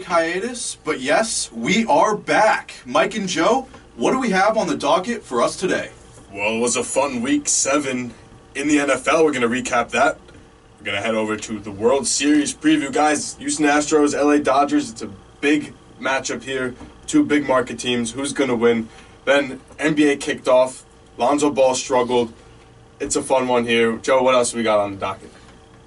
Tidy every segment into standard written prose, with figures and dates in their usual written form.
hiatus, but yes, we are back. Mike and Joe, what do we have on the docket for us today? Well, it was a fun week 7 in the NFL. We're going to recap that. We're going to head over to the World Series preview. Guys, Houston Astros, LA Dodgers, it's a big matchup here. Two big market teams. Who's going to win? Then NBA kicked off. Lonzo Ball struggled. It's a fun one here. Joe, what else we got on the docket?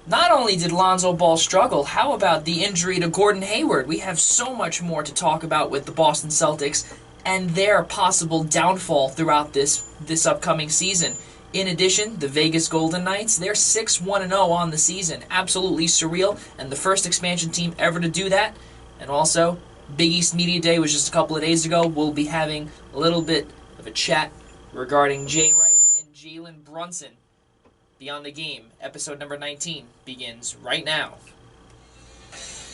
Not only did Lonzo Ball struggle, how about the injury to Gordon Hayward? We have so much more to talk about with the Boston Celtics and their possible downfall throughout this upcoming season. In addition, the Vegas Golden Knights, they're 6-1-0 on the season. Absolutely surreal, and the first expansion team ever to do that. And also, Big East Media Day was just a couple of days ago. We'll be having a little bit of a chat regarding Jay Wright and Jalen Brunson. Beyond the Game, episode number 19, begins right now.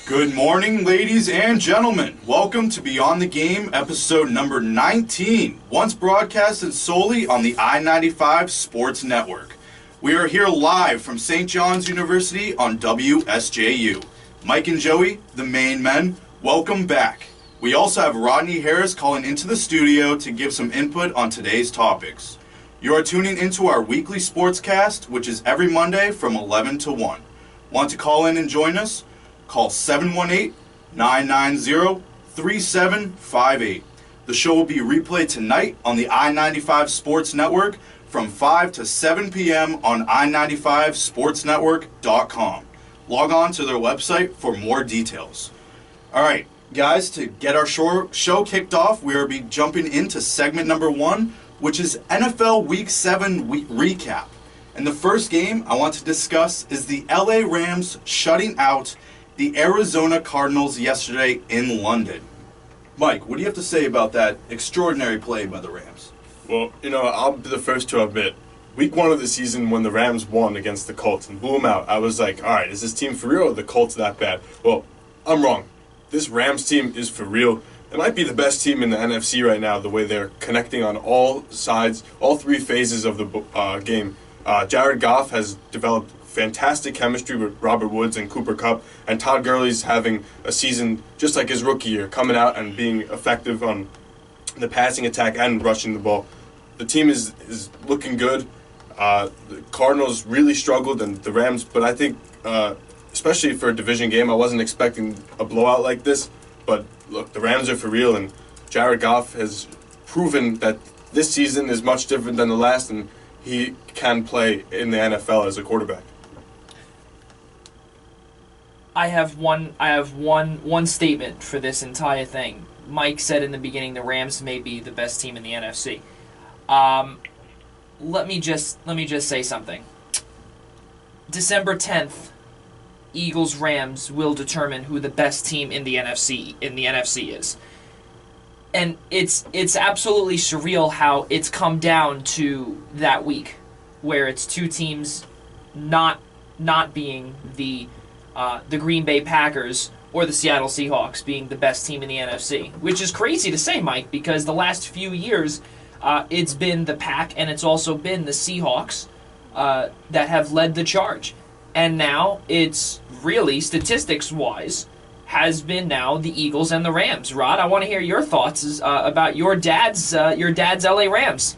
Good morning, ladies and gentlemen. Welcome to Beyond the Game, episode number 19, once broadcasted solely on the I-95 Sports Network. We are here live from St. John's University on WSJU. Mike and Joey, the main men, welcome back. We also have Rodney Harris calling into the studio to give some input on today's topics. You are tuning into our weekly sportscast, which is every Monday from 11 to 1. Want to call in and join us? Call 718-990-3758. The show will be replayed tonight on the I-95 Sports Network from 5 to 7 p.m. on i95sportsnetwork.com. Log on to their website for more details. All right, guys, to get our show kicked off, we will be jumping into segment number 1, which is NFL Week 7 recap. And the first game I want to discuss is the LA Rams shutting out the Arizona Cardinals yesterday in London. Mike, what do you have to say about that extraordinary play by the Rams? Well, I'll be the first to admit, week 1 of the season when the Rams won against the Colts and blew them out, I was like, all right, is this team for real or the Colts that bad? Well, I'm wrong. This Rams team is for real. It might be the best team in the NFC right now, the way they're connecting on all sides, all three phases of the game. Jared Goff has developed fantastic chemistry with Robert Woods and Cooper Kupp, and Todd Gurley's having a season just like his rookie year, coming out and being effective on the passing attack and rushing the ball. The team is looking good. The Cardinals really struggled, and the Rams, but I think, especially for a division game, I wasn't expecting a blowout like this. But look, the Rams are for real, and Jared Goff has proven that this season is much different than the last, and he can play in the NFL as a quarterback. I have one statement for this entire thing. Mike said in the beginning the Rams may be the best team in the NFC. Let me just say something. December 10th, Eagles-Rams will determine who the best team in the NFC is. And it's absolutely surreal how it's come down to that week, where it's two teams not being the Green Bay Packers or the Seattle Seahawks being the best team in the NFC, which is crazy to say, Mike, because the last few years it's been the Pack and it's also been the Seahawks that have led the charge. And now it's really, statistics-wise, has been now the Eagles and the Rams. Rod, I want to hear your thoughts about your dad's LA Rams.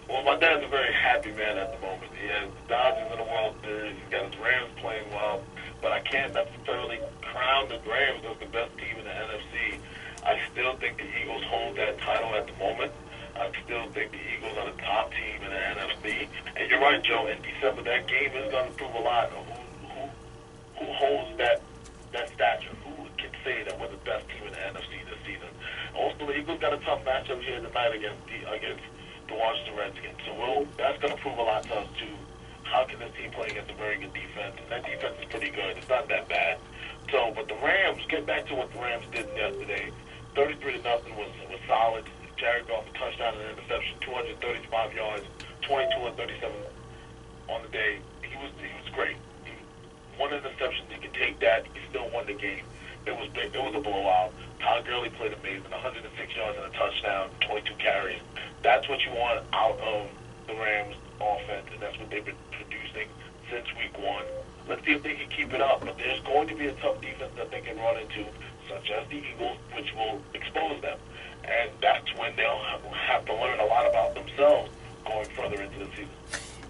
Well, my dad's a very happy man at the moment. He has the Dodgers in the World Series. He's got his Rams playing well. But I can't necessarily crown the Rams as the best team in the NFC. I still think the Eagles hold that title at the moment. I still think the Eagles are the top team in the NFC. And you're right, Joe, in December, that game is going to prove a lot of who holds that stature, who can say that we're the best team in the NFC this season. Also, the Eagles got a tough matchup here tonight against the Washington Redskins. So that's going to prove a lot to us, too. How can this team play against a very good defense? And that defense is pretty good. It's not that bad. So, but the Rams, get back to what the Rams did yesterday. 33-0 was solid. Jared Goff, a touchdown and an interception, 235 yards, 22 and 37 on the day. He was great. One interception, you can take that. He still won the game. It was big. It was a blowout. Todd Gurley played amazing. 106 yards and a touchdown, 22 carries. That's what you want out of the Rams offense, and that's what they've been producing since week 1. Let's see if they can keep it up. But there's going to be a tough defense that they can run into. such as the Eagles, which will expose them. And that's when they'll have to learn a lot about themselves going further into the season.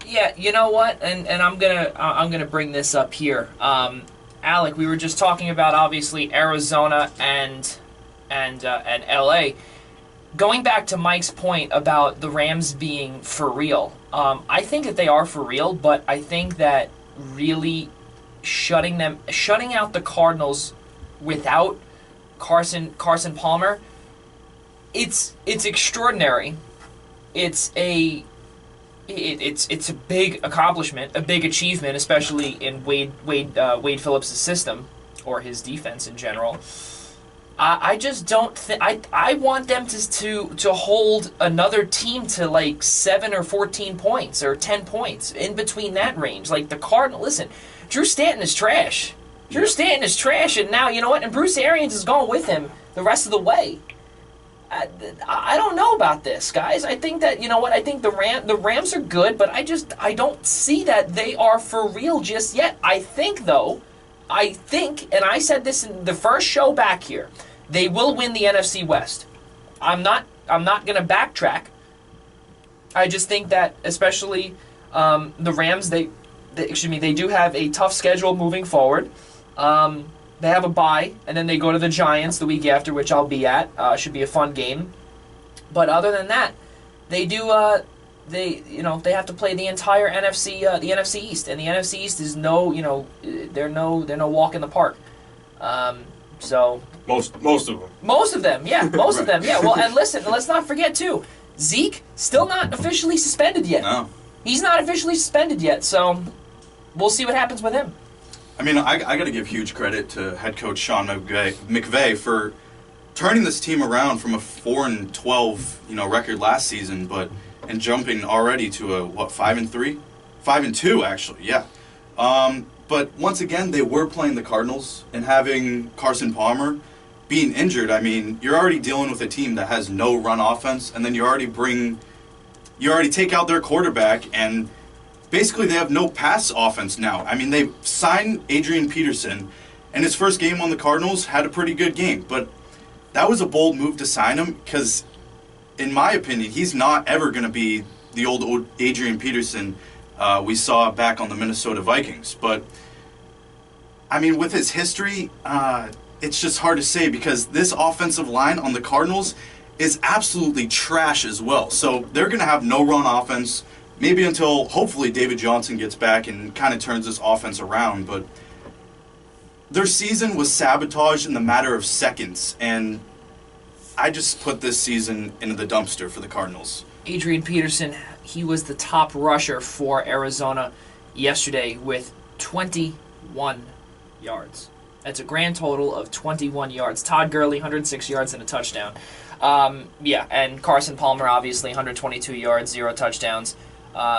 Yeah, you know what? And I'm gonna bring this up here. Alec, we were just talking about obviously Arizona and LA. Going back to Mike's point about the Rams being for real, I think that they are for real, but I think that really shutting out the Cardinals without Carson Palmer, it's extraordinary. It's a big accomplishment, a big achievement, especially in Wade Phillips' system or his defense in general. I just don't think I want them to hold another team to like 7 or 14 points or 10 points in between that range. Like the Cardinals, listen, Drew Stanton is trash. Drew Stanton is trash, and now you know what? And Bruce Arians is going with him the rest of the way. I don't know about this, guys. I think that, you know what, I think the Rams are good, but I don't see that they are for real just yet. I think, and I said this in the first show back here, they will win the NFC West. I'm not going to backtrack. I just think that, especially the Rams, they do have a tough schedule moving forward. They have a bye, and then they go to the Giants the week after, which I'll be at. Should be a fun game. But other than that, they do. They have to play the entire NFC East, and the NFC East is they're no walk in the park. So most of them. Most of them, yeah, most of them, yeah. Well, and listen, let's not forget too, Zeke still not officially suspended yet. No, he's not officially suspended yet. So we'll see what happens with him. I mean, I got to give huge credit to head coach Sean McVay for turning this team around from a 4-12 record last season, and jumping already to a 5-3, 5-2 actually, yeah. But once again, they were playing the Cardinals, and having Carson Palmer being injured. I mean, you're already dealing with a team that has no run offense, and then you already take out their quarterback and. Basically, they have no pass offense now. I mean, they signed Adrian Peterson, and his first game on the Cardinals had a pretty good game. But that was a bold move to sign him because, in my opinion, he's not ever going to be the old Adrian Peterson we saw back on the Minnesota Vikings. But, I mean, with his history, it's just hard to say because this offensive line on the Cardinals is absolutely trash as well. So they're going to have no run offense. Maybe until, hopefully, David Johnson gets back and kind of turns this offense around. But their season was sabotaged in the matter of seconds. And I just put this season into the dumpster for the Cardinals. Adrian Peterson, he was the top rusher for Arizona yesterday with 21 yards. That's a grand total of 21 yards. Todd Gurley, 106 yards and a touchdown. And Carson Palmer, obviously, 122 yards, 0 touchdowns.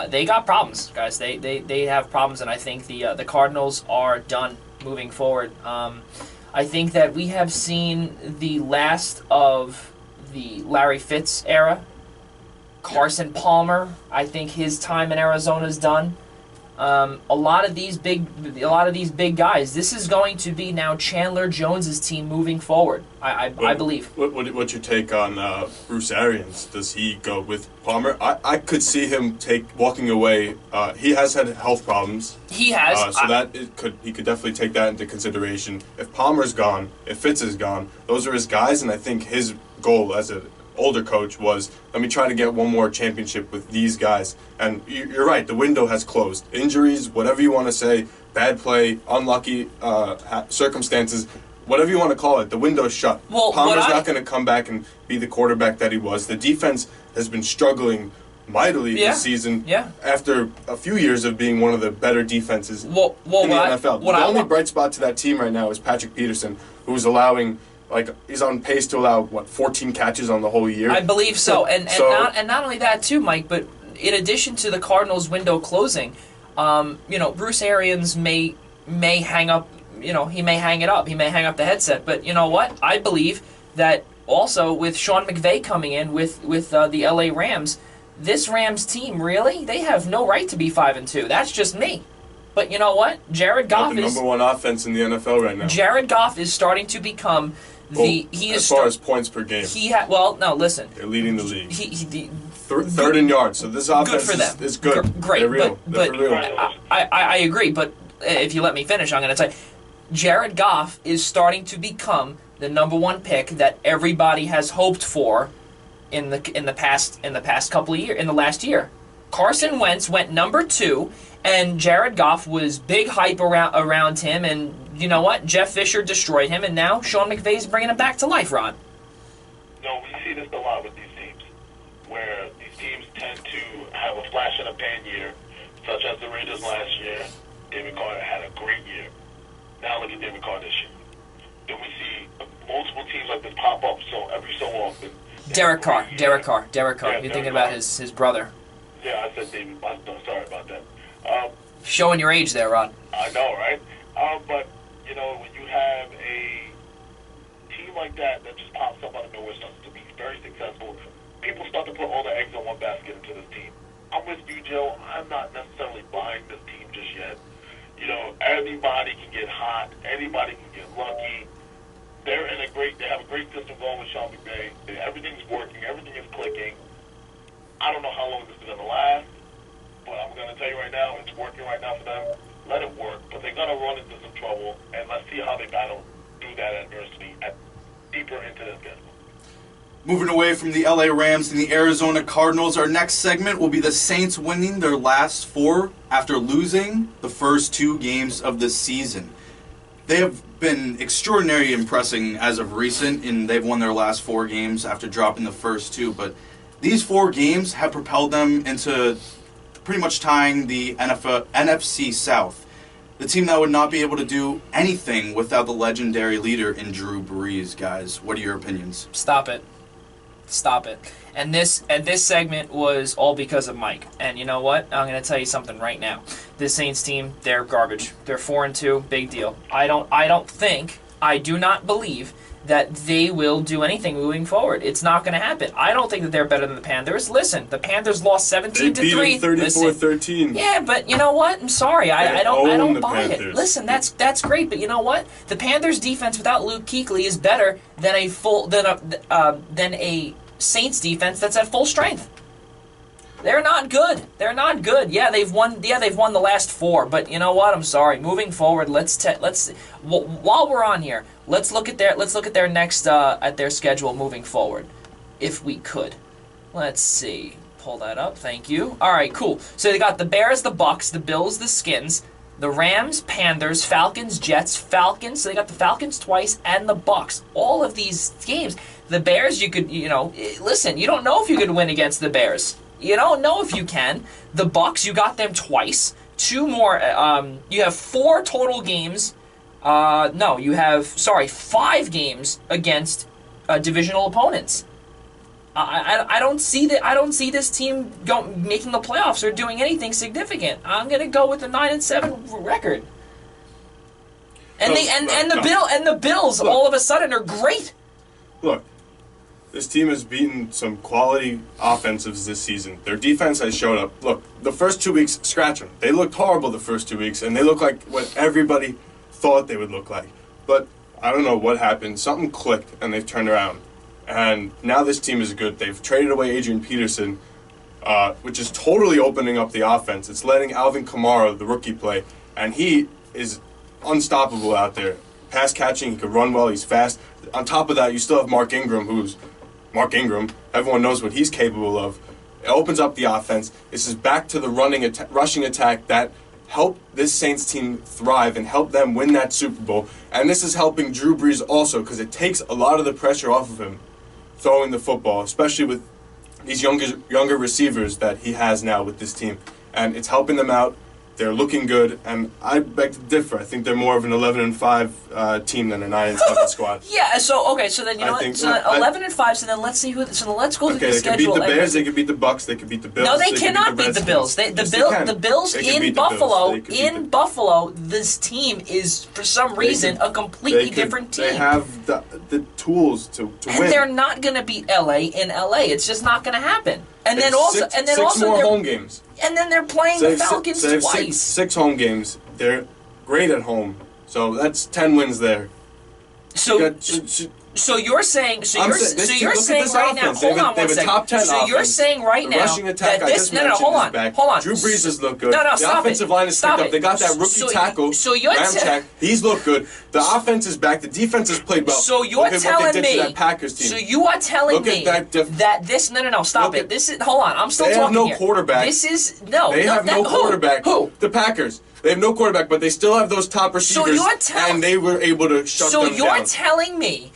They got problems, guys. They have problems, and I think the Cardinals are done moving forward. I think that we have seen the last of the Larry Fitz era. Carson Palmer, I think his time in Arizona is done. A lot of these big guys. This is going to be now Chandler Jones's team moving forward. I believe. What's your take on Bruce Arians? Does he go with Palmer? I could see him walking away. He has had health problems. He has. He could definitely take that into consideration. If Palmer's gone, if Fitz is gone, those are his guys, and I think his goal as an older coach was, let me try to get one more championship with these guys. And you're right, the window has closed. Injuries, whatever you want to say, bad play, unlucky circumstances, whatever you want to call it, the window's shut. Well, Palmer's not going to come back and be the quarterback that he was. The defense has been struggling mightily this season after a few years of being one of the better defenses in the NFL. The only bright spot to that team right now is Patrick Peterson, who's allowing... he's on pace to allow 14 catches on the whole year. I believe so, and not only that too, Mike. But in addition to the Cardinals' window closing, Bruce Arians may hang up. He may hang it up. He may hang up the headset. But you know what? I believe that also with Sean McVay coming in with the LA Rams, this Rams team they have no right to be 5-2. That's just me. But you know what? Jared Got Goff the is number one offense in the NFL right now. Jared Goff is starting to become the as far as points per game, no, listen. they're leading the league. He Third in yards. So this offense for them. is good. Great, They're real. but They're real. I agree. But if you let me finish, I'm going to say, Jared Goff is starting to become the number one pick that everybody has hoped for in the past couple of years, in the last year. Carson Wentz went number 2, and Jared Goff was big hype around him, and you know what? Jeff Fisher destroyed him, and now Sean McVay's bringing him back to life, Ron. No, we see this a lot with these teams, where these teams tend to have a flash in the pan year, such as the Raiders last year. David Carter had a great year. Now look at David Carter this year. Then we see multiple teams like this pop up every so often. Derek Carr. Yeah, You're thinking about his brother. Yeah, I said David. I'm sorry about that. Showing your age there, Ron. I know, right? But, you know, when you have a team like that just pops up out of nowhere, starts to be very successful, people start to put all their eggs in one basket into this team. I'm with you, Joe. I'm not necessarily buying this team just yet. You know, anybody can get hot. Anybody can get lucky. They have a great system going with Sean McVay. Everything's working. Everything is clicking. I don't know how long this is going to last, but I'm going to tell you right now, it's working right now for them. Let it work, but they're going to run into some trouble, and let's see how they battle through that adversity deeper into the schedule. Moving away from the LA Rams and the Arizona Cardinals, our next segment will be the Saints winning their last 4 after losing the first 2 games of the season. They have been extraordinarily impressing as of recent, and they've won their last 4 games after dropping the first 2, but these 4 games have propelled them into pretty much tying the NFC South. The team that would not be able to do anything without the legendary leader in Drew Brees, guys. What are your opinions? Stop it. And this segment was all because of Mike. And you know what? I'm going to tell you something right now. This Saints team, they're garbage. They're 4-2, big deal. I do not believe that they will do anything moving forward. It's not going to happen. I don't think that they're better than the Panthers. Listen, the Panthers lost 17-3. They beat them 34-13. Yeah, but you know what? I'm sorry. I don't buy Panthers. it. Listen, that's great, but you know what? The Panthers defense without Luke Kuechly is better than a Saints defense that's at full strength. They're not good. Yeah, they've won the last 4, but you know what? I'm sorry. Moving forward, while we're on here, let's look at their next at their schedule moving forward, if we could. Let's see. Pull that up. Thank you. All right, cool. So they got the Bears, the Bucks, the Bills, the Skins, the Rams, Panthers, Falcons, Jets, Falcons. So they got the Falcons twice and the Bucks. All of these games. The Bears, listen, you don't know if you could win against the Bears. You don't know if you can. The Bucks, you got them twice. 2 more. You have 4 total games. You have 5 games against divisional opponents. I don't see that. I don't see this team making the playoffs or doing anything significant. I'm gonna go with a 9-7 record. And the Bills Look. all of a sudden are great. Look, this team has beaten some quality offensives this season. Their defense has showed up. Look, the first 2 weeks, scratch them. They looked horrible the first 2 weeks, and they look like what everybody thought they would look like. But I don't know what happened. Something clicked, and they've turned around. And now this team is good. They've traded away Adrian Peterson, which is totally opening up the offense. It's letting Alvin Kamara, the rookie, play, and he is unstoppable out there. Pass catching, he can run well, he's fast. On top of that, you still have Mark Ingram, who's Mark Ingram. Everyone knows what he's capable of. It opens up the offense. This is back to the rushing attack that helped this Saints team thrive and help them win that Super Bowl. And this is helping Drew Brees also because it takes a lot of the pressure off of him throwing the football, especially with these younger receivers that he has now with this team. And it's helping them out. They're looking good, and I beg to differ. I think they're more of an 11-5 team than a 9-7 squad. Yeah. So then you know what? So 11-5. So then let's see who. So then let's go through the schedule. They could beat the Bears. They could beat the Bucks. They could beat the Bills. No, they cannot beat the Bills. The Bills in Buffalo. In Buffalo, this team is for some reason a completely different team. They have the tools to win. And they're not going to beat LA in LA. It's just not going to happen. Six more home games. And then they're playing the Falcons twice. Six home games. they're great at home. So that's 10 wins there. So, You got- so you're saying, so I'm you're, saying- this so team- you're look at saying this right now, offense. hold They have on a- they one have a second. top 10 So you're offense. saying right The now rushing attack, that I this, just no, mentioned, hold is on, back. hold on. Drew Brees has looked good. No, the stop offensive it. line is Stop picked up. it. They got that rookie So- tackle, so you're Ramczyk. He's looked good. The offense is back. The defense has played well. So you're Look at telling what they did me, to that Packers team. so you are telling Look at me that that this, no, stop Look it. at- This is, hold on, I'm still They have talking no here. quarterback. This is, no. They have no quarterback. Who? The Packers. They have no quarterback, but they still have those top receivers, you're and they were able to shut So them you're down. telling me,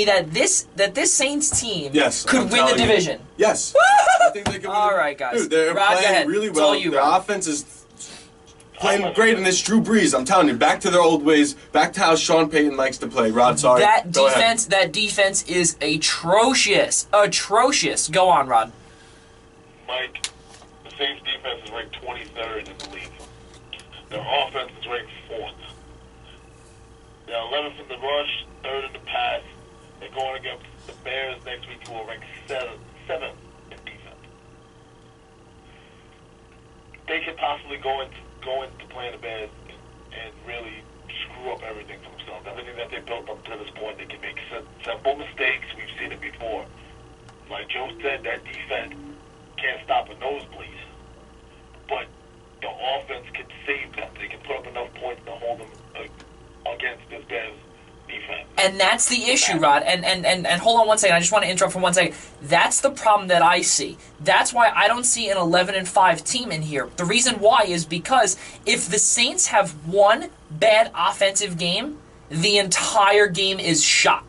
that this Saints team Yes, could I'm win the telling you. division. Yes. I think they can win All the- right, guys. Dude, they're Rod, go playing ahead. really It's all well. you, Their Rod. offense is playing great, and it's Drew Brees. I'm telling you, back to their old ways, back to how Sean Payton likes to play. Rod, sorry. That Go ahead. defense is atrocious. Atrocious. Go on, Rod. Mike, the Saints defense is ranked 23rd in the league. Their offense is ranked 4th. They're 11th in the rush, 3rd in the pass. They're going against the Bears next week, who are ranked 7th in defense. They could possibly go into playing the Bears and really screw up everything for themselves. Everything that they built up to this point, they can make simple mistakes. We've seen it before. Like Joe said, that defense can't stop a nosebleed. But the offense can save them. They can put up enough points to hold them against this Bears defense. And that's the issue, Rod. And hold on one second. I just want to interrupt for 1 second. That's the problem that I see. That's why I don't see an 11-5 team in here. The reason why is because if the Saints have one bad offensive game, the entire game is shot.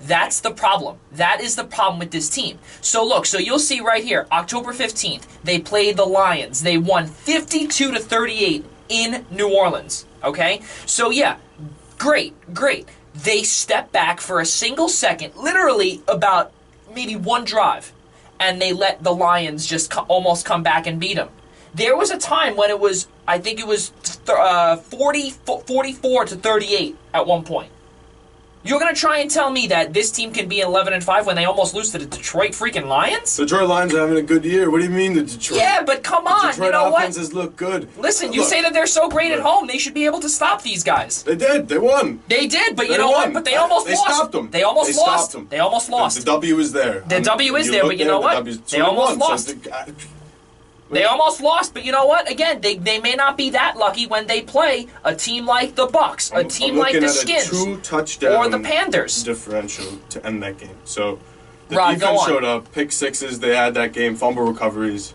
That's the problem. That is the problem with this team. So look, so you'll see right here, October 15th, they played the Lions. They won 52-38 in New Orleans. Okay? So yeah, great. They step back for a single second, literally about maybe one drive, and they let the Lions just almost come back and beat them. There was a time when it was, I think it was 44-38 at one point. You're going to try and tell me that this team can be 11-5 when they almost lose to the Detroit freaking Lions? The Detroit Lions are having a good year. What do you mean the Detroit? Yeah, but come on, Detroit you know what? offenses look good. Listen, you Look, say that they're so great at home, they should be able to stop these guys. They did. They won. They did, but you They know won. what? But they almost They lost. stopped them. They almost They lost. stopped them. They almost lost. The W is there. The W is there, look but you know the what? W's. So They almost won. lost. So They almost lost, but you know what? Again, they may not be that lucky when they play a team like the Bucks, a team like the Skins, a 2-touchdown or the Panthers. differential to end that game. So the Rod, go defense on. showed up. Pick sixes. They had that game. Fumble recoveries.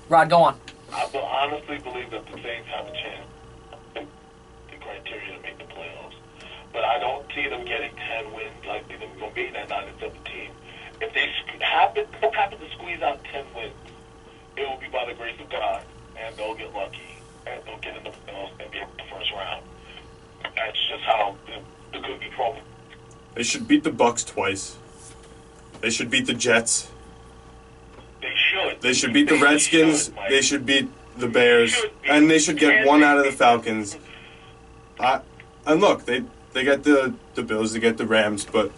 Rod, go on. I honestly believe that the Saints have a chance. The criteria to make the playoffs. But I don't see them getting 10 wins. I see them going to be that 9-7 team. If they happen to squeeze out 10 wins, it will be by the grace of God, and they'll get lucky, and they'll get in the playoffs and be in the first round. That's just how the cookie crumbles. They should beat the Bucks twice. They should beat the Jets. They should. They should beat the Redskins. Mike. They should beat the Bears, and they should get one out of the Falcons. And look, they get the Bills, they get the Rams, but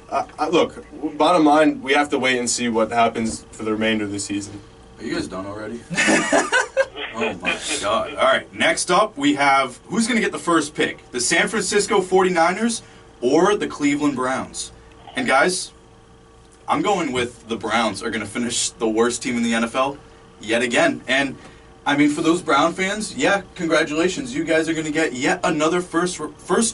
look, bottom line, we have to wait and see what happens for the remainder of the season. Are you guys done already? Oh my god. All right, next up we have who's going to get the first pick? The San Francisco 49ers or the Cleveland Browns? And guys, I'm going with the Browns are going to finish the worst team in the NFL yet again. And I mean, for those Brown fans, yeah, congratulations. You guys are going to get yet another first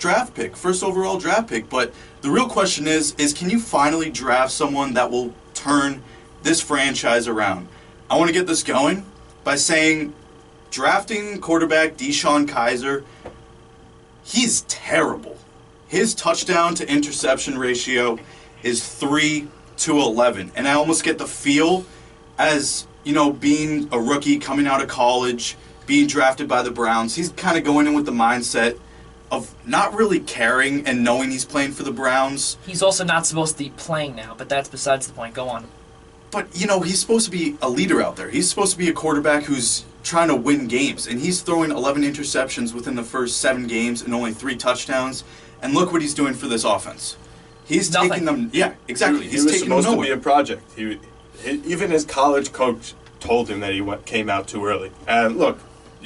draft pick, first overall draft pick. But the real question is can you finally draft someone that will turn this franchise around? I want to get this going by saying drafting quarterback Deshaun Kaiser, he's terrible. His touchdown to interception ratio is 3-11. And I almost get the feel as, you know, being a rookie coming out of college, being drafted by the Browns, he's kind of going in with the mindset of not really caring and knowing he's playing for the Browns. He's also not supposed to be playing now, but that's besides the point. Go on. But, you know, he's supposed to be a leader out there. He's supposed to be a quarterback who's trying to win games. And he's throwing 11 interceptions within the first 7 games and only 3 touchdowns. And look what he's doing for this offense. He's Nothing. taking them... Yeah, exactly. He He's was taking them supposed to be nowhere. a project. Even his college coach told him that he came out too early. And look,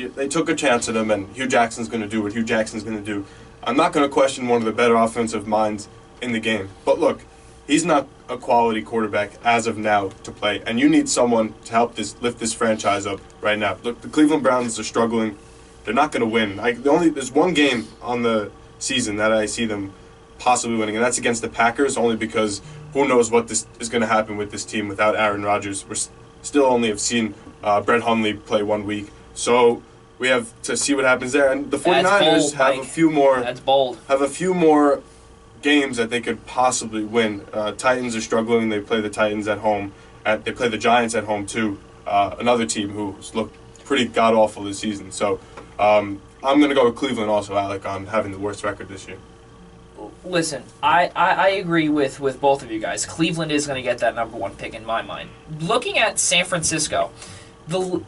they took a chance at him, and Hugh Jackson's going to do what Hugh Jackson's going to do. I'm not going to question one of the better offensive minds in the game. But look, he's not a quality quarterback as of now to play, and you need someone to help lift this franchise up right now. Look, the Cleveland Browns are struggling. They're not going to win. There's one game on the season that I see them possibly winning, and that's against the Packers, only because who knows what this is going to happen with this team without Aaron Rodgers. We're still only have seen Brett Hundley play 1 week. So we have to see what happens there. And the 49ers have a few more. That's bold. Have a few more games that they could possibly win. Titans are struggling. They play the Titans at home. They play the Giants at home too. Another team who's looked pretty god awful this season. So I'm going to go with Cleveland also, Alec, on having the worst record this year. Listen, I agree with both of you guys. Cleveland is going to get that number 1 pick in my mind. Looking at San Francisco, when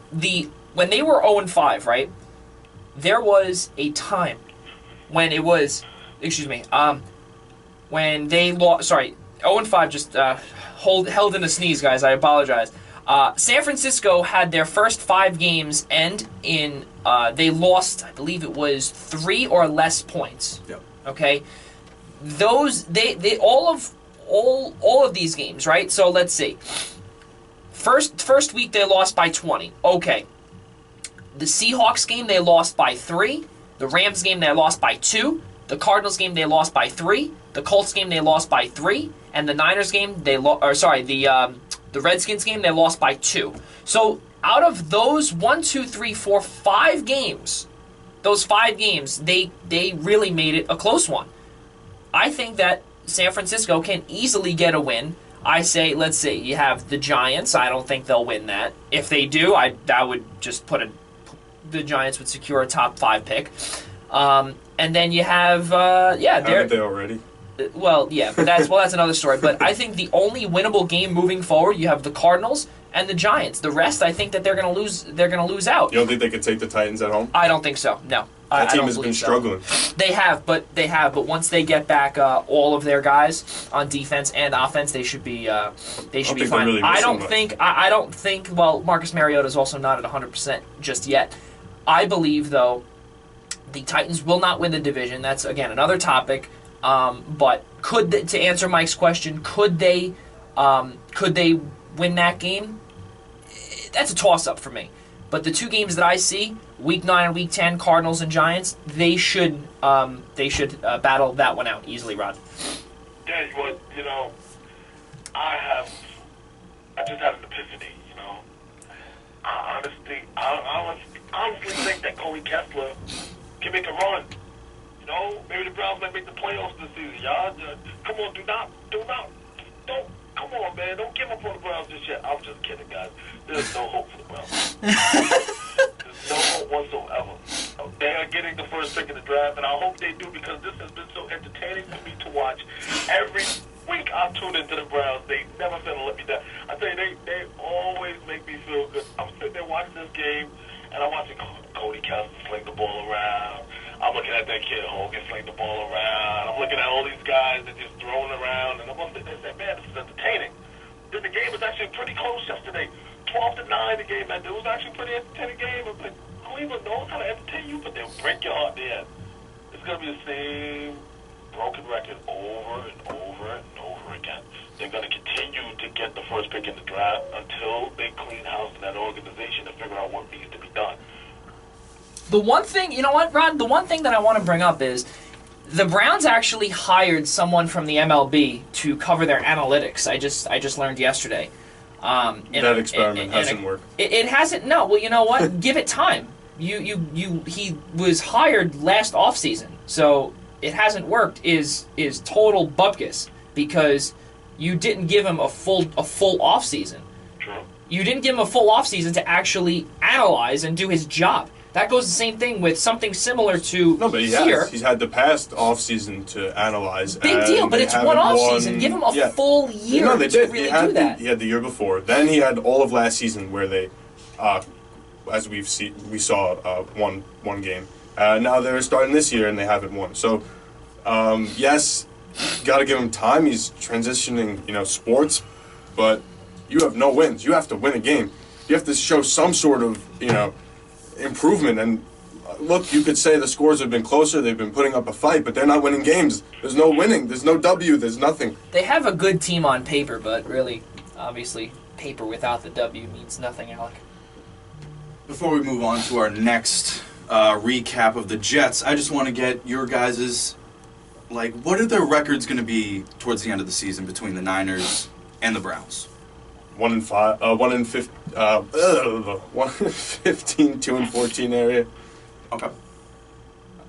they were 0-5, right? There was a time when it was, when they lost. Sorry, 0-5. Just held in a sneeze, guys. I apologize. San Francisco had their first 5 games end in. They lost, I believe it was 3 or less points. Yep. Okay. Those all of these games, right? So let's see. First week they lost by 20. Okay. The Seahawks game they lost by 3. The Rams game they lost by 2. The Cardinals game they lost by 3. The Colts game they lost by 3. And the Niners game the Redskins game they lost by 2. So out of those 5 games, those 5 games they really made it a close one. I think that San Francisco can easily get a win. I say, let's see, you have the Giants. I don't think they'll win that. If they do, I would just the Giants would secure a top 5 pick. And then you have, haven't they already? Well, yeah, but that's another story. But I think the only winnable game moving forward, you have the Cardinals and the Giants. The rest, I think that they're going to lose. They're going to lose out. You don't think they could take the Titans at home? I don't think so. No. That team don't has been believe so. struggling. They have, but once they get back all of their guys on defense and offense, they should be fine. Really I don't think. Well, Marcus Mariota is also not at 100% just yet. I believe though, the Titans will not win the division. That's again another topic. But to answer Mike's question, could they win that game? That's a toss-up for me. But the 2 games that I see, Week 9 and Week 10, Cardinals and Giants, they should battle that one out easily, Rod. Yeah, I just had an epiphany, I honestly think that Cody Kessler can make a run. Maybe the Browns might make the playoffs this season, y'all. Come on, don't. Come on, man. Don't give up on the Browns just yet. I'm just kidding, guys. There's no hope for the Browns. There's no hope whatsoever. They are getting the first pick in the draft, and I hope they do because this has been so entertaining for me to watch. Every week I tune into the Browns. They never fail to let me down. I tell you, they always make me feel good. I'm sitting there watching this game, and I'm watching Cody Kessler sling the ball around. I'm looking at that kid Hogan sling the ball around. I'm looking at all these guys that just throwing around, and I'm looking at that, man, this is entertaining. Then the game was actually pretty close yesterday. 12-9 the game ended. It was actually a pretty entertaining game. But Cleveland knows how to entertain you, but they'll break your heart there. It's going to be the same broken record over and over and over again. They're going to continue to get the first pick in the draft until they clean house in that organization and figure out what needs to be done. The one thing, you know what, Rod? The one thing that I want to bring up is the Browns actually hired someone from the MLB to cover their analytics. I just learned yesterday. That experiment hasn't worked. It hasn't. No. Well, you know what? Give it time. He was hired last offseason, so it hasn't worked. Is total bupkis because you didn't give him a full offseason. True. You didn't give him a full offseason to actually analyze and do his job. That goes the same thing with something similar to No, but here. He's had the past offseason to analyze. Big deal, but it's one offseason. Give him a full year no, they did. to really do that. He had the year before. Then he had all of last season where they, as we saw one game. Now they're starting this year and they haven't won. So, yes, got to give him time. He's transitioning, sports, but you have no wins. You have to win a game. You have to show some sort of, improvement. And look, you could say the scores have been closer, they've been putting up a fight, but they're not winning games. There's no winning, there's no W, there's nothing. They have a good team on paper, but really, obviously, paper without the W means nothing, Alec. Before we move on to our next recap of the Jets, I just want to get your guys's, like, what are their records going to be towards the end of the season between the Niners and the Browns? 1-5, 1-15, 2-14 area. Okay.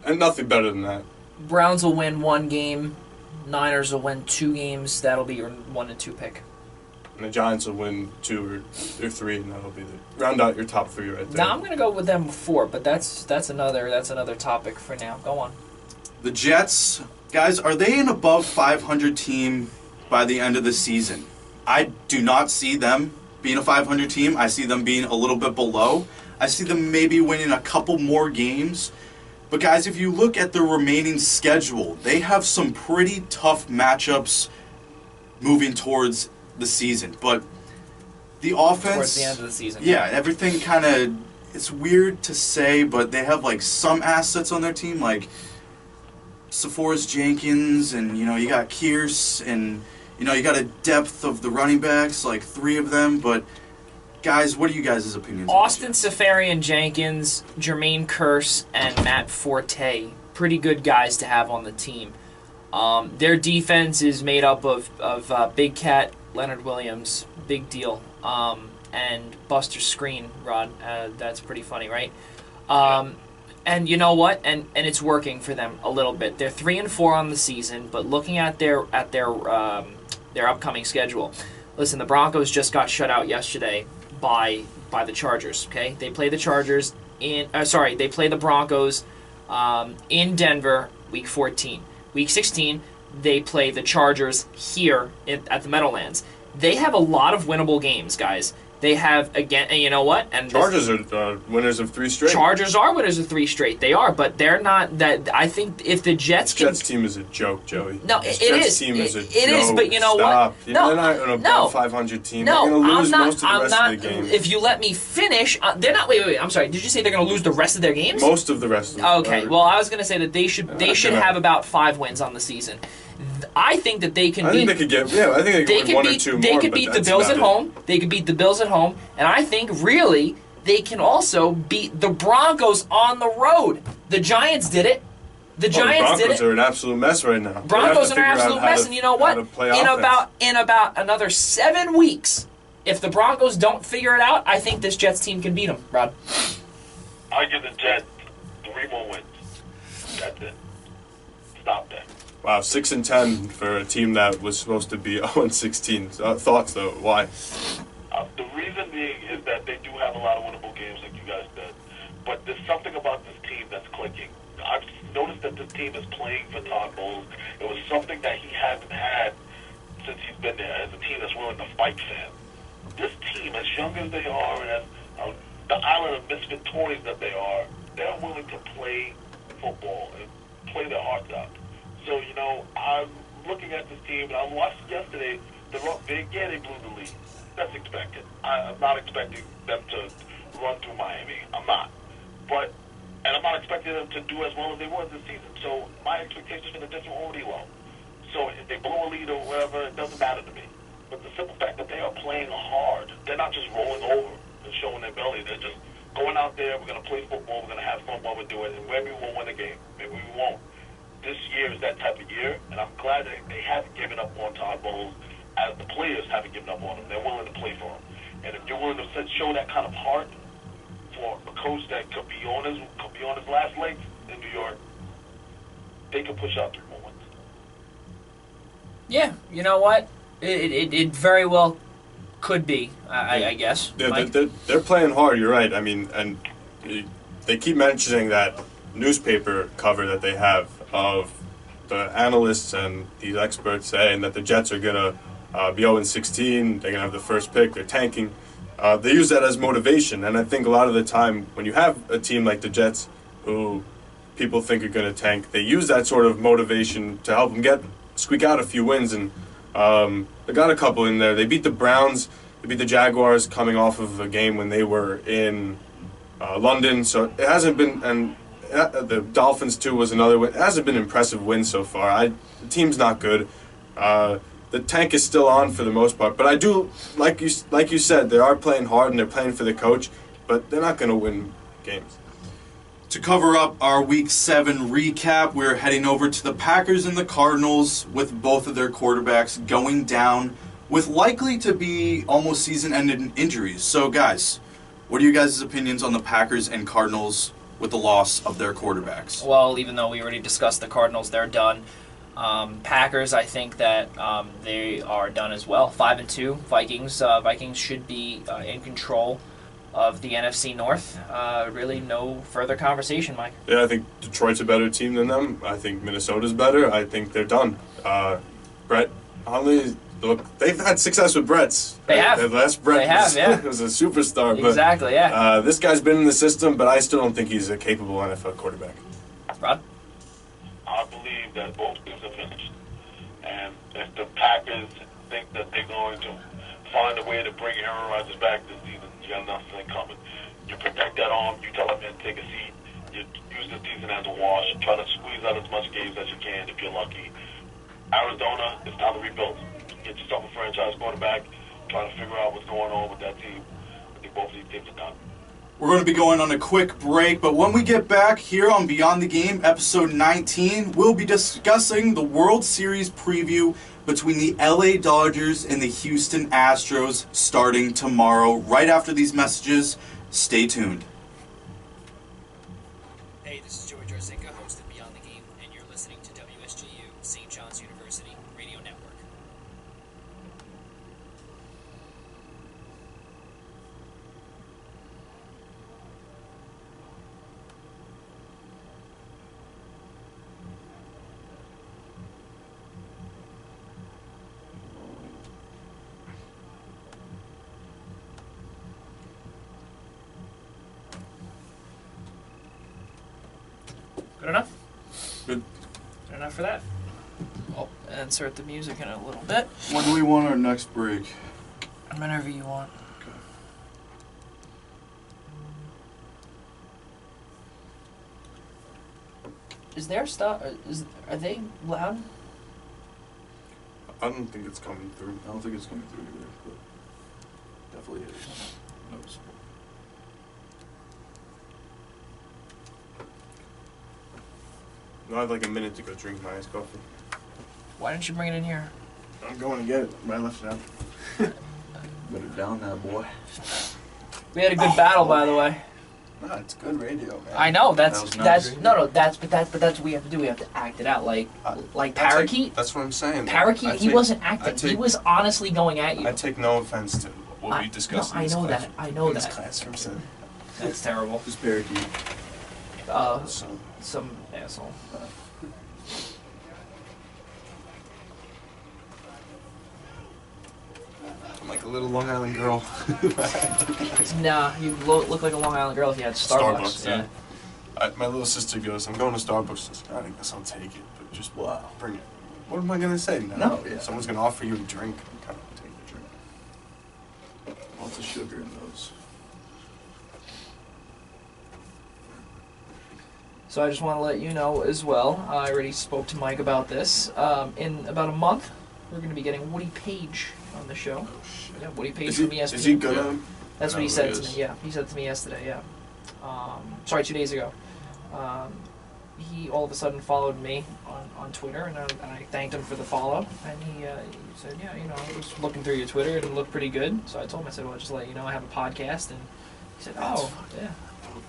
And nothing better than that. Browns will win 1 game. Niners will win 2 games. That'll be your 1 and 2 pick. And the Giants will win 2 or 3, and that'll be round out your top 3 right there. Now I'm gonna go with them 4, but that's another topic for now. Go on. The Jets, guys, are they an above 500 team by the end of the season? I do not see them being a 500 team. I see them being a little bit below. I see them maybe winning a couple more games. But guys, if you look at the remaining schedule, they have some pretty tough matchups moving towards the season. But the offense... Towards the end of the season. Yeah, everything kind of... It's weird to say, but they have, like, some assets on their team, like Sephoris Jenkins, and, you know, you got Kearse, and, you know, you got a depth of the running backs, like 3 of them, but... Guys, what are you guys' opinions? Austin Safarian Jenkins, Jermaine Kearse, and Matt Forte. Pretty good guys to have on the team. Their defense is made up of Big Cat, Leonard Williams, big deal, and Buster Screen, Rod. That's pretty funny, right? And you know what? And it's working for them a little bit. They're 3-4 on the season, but looking at their upcoming schedule, listen, the Broncos just got shut out yesterday by the Chargers. Okay, they play the Chargers they play the Broncos in Denver week 14. Week 16, they play the Chargers here at the Meadowlands. They have a lot of winnable games, guys. They have, again, and you know what? And Chargers are winners of 3 straight. Chargers are winners of 3 straight. They are, but they're not that. I think if the Jets This Jets team is a joke, Joey. No, this it Jets is. team is a It joke. is, but you know Stop. what? Yeah, No, they're not an above no. 500 team. No, they're going to lose I'm not. most of the I'm rest not. of the games. If you let me finish, they're not. Wait. I'm sorry. Did you say they're going to lose the rest of their games? Most of the rest of them. Okay. Well, I was going to say that they should have about 5 wins on the season. I think that they can. I think they could get. Yeah, I think they could win 1 or 2 more. They could beat the Bills at home. They could beat the Bills at home, and I think really they can also beat the Broncos on the road. The Giants did it. The Giants did it. Broncos are an absolute mess right now. Broncos are an absolute mess, and you know what? In about another 7 weeks, if the Broncos don't figure it out, I think this Jets team can beat them. Rod, I give the Jets 3 more wins. That's it. Stop that. Wow, 6-10 for a team that was supposed to be 0-16. Thoughts though? Why? The reason being is that they do have a lot of winnable games, like you guys said. But there's something about this team that's clicking. I've noticed that this team is playing for Todd Bowles. It was something that he hasn't had since he's been there, as a team that's willing to fight for him. This team, as young as they are, and as the island of misfit toys that they are, they're willing to play football and play their hearts out. So, you know, I'm looking at this team, and I watched yesterday. They're up big. Yeah, they blew the lead. That's expected. I'm not expecting them to run through Miami. I'm not. And I'm not expecting them to do as well as they were this season. So my expectations for the Jets are already low. So if they blow a lead or whatever, it doesn't matter to me. But the simple fact that they are playing hard, they're not just rolling over and showing their belly. They're just going out there. We're going to play football. We're going to have fun while we do it. And maybe we'll win a game. Maybe we won't. This year is that type of year, and I'm glad that they haven't given up on Todd Bowles, as the players haven't given up on him. They're willing to play for him. And if you're willing to show that kind of heart for a coach that could be on his last legs in New York, they could push out 3 more wins. yeah, you know what? It very well could be. I guess. They're playing hard. You're right. I mean, and they keep mentioning that newspaper cover that they have of the analysts and these experts saying that the Jets are going to be 0-16, they're going to have the first pick, they're tanking. They use that as motivation, and I think a lot of the time when you have a team like the Jets who people think are going to tank, they use that sort of motivation to help them squeak out a few wins, and they got a couple in there. They beat the Browns, they beat the Jaguars coming off of a game when they were in London. So it hasn't been, and the Dolphins too was another win. It hasn't been an impressive win so far. The team's not good. The tank is still on for the most part, but I do like you said, they are playing hard and they're playing for the coach, but they're not going to win games. To cover up our Week 7 recap, we're heading over to the Packers and the Cardinals with both of their quarterbacks going down with likely to be almost season-ending injuries. So, guys, what are you guys' opinions on the Packers and Cardinals with the loss of their quarterbacks? Well, even though we already discussed the Cardinals, they're done. Packers, I think that they are done as well. 5-2. Vikings should be in control of the NFC North. Really no further conversation, Mike. Yeah, I think Detroit's a better team than them. I think Minnesota's better. I think they're done. Brett Hundley, look, they've had success with Brett's. They have. Last Brett They have, yeah. was a superstar. Exactly, yeah. This guy's been in the system, but I still don't think he's a capable NFL quarterback. Rod? I believe that both teams are finished. And if the Packers think that they're going to find a way to bring Aaron Rodgers back this season, you got nothing coming. You protect that arm, you tell him to take a seat, you use the season as a wash, try to squeeze out as much games as you can if you're lucky. Arizona, it's time to rebuild. Get yourself a franchise quarterback, try to figure out what's going on with that team. I think both of these teams are done. We're going to be going on a quick break, but when we get back here on Beyond the Game, episode 19, we'll be discussing the World Series preview between the LA Dodgers and the Houston Astros starting tomorrow. Right after these messages, stay tuned. Hey, this is Joey Jarzinka, host of Beyond the Game, and you're listening to WSGU, St. John's University Radio Network. Good enough? Good. Good enough for that? I'll insert the music in a little bit. When do we want our next break? Whenever you want. Is there stuff? Are they loud? I don't think it's coming through. I don't think it's coming through either, but definitely is noticeable. No, I have like a minute to go drink my iced coffee. Why didn't you bring it in here? I'm going to get it. I left it out. Better down that boy. We had a good battle, by the way. Nah, it's good radio, man. I know That was that's not that's what we have to do. We have to act it out like Parakeet. That's what I'm saying. Parakeet, he wasn't acting. He was honestly going at you. I take no offense to what we discussed. No, I know that. I know that. Classroom said. That's terrible. Who's Parakeet? Some asshole. I'm like a little Long Island girl. Nah, you look like a Long Island girl if you had Starbucks. Yeah. My little sister goes, I'm going to Starbucks. I said, I guess I'll take it, but just bring it. What am I going to say? No, yeah. Someone's going to offer you a drink. Kind of take the drink. Lots of sugar in those. So I just want to let you know as well. I already spoke to Mike about this. In about a month, we're going to be getting Woody Page on the show. Oh shit. Yeah, Woody Page Is from he, ESPN. is he gonna? That's what he No, said he to is. me. Yeah, he said to me yesterday. Yeah, sorry, 2 days ago. He all of a sudden followed me on Twitter, and I thanked him for the follow. And he said, yeah, you know, I was looking through your Twitter and it looked pretty good. So I told him, I said, well, just to let you know, I have a podcast. And he said, oh, yeah.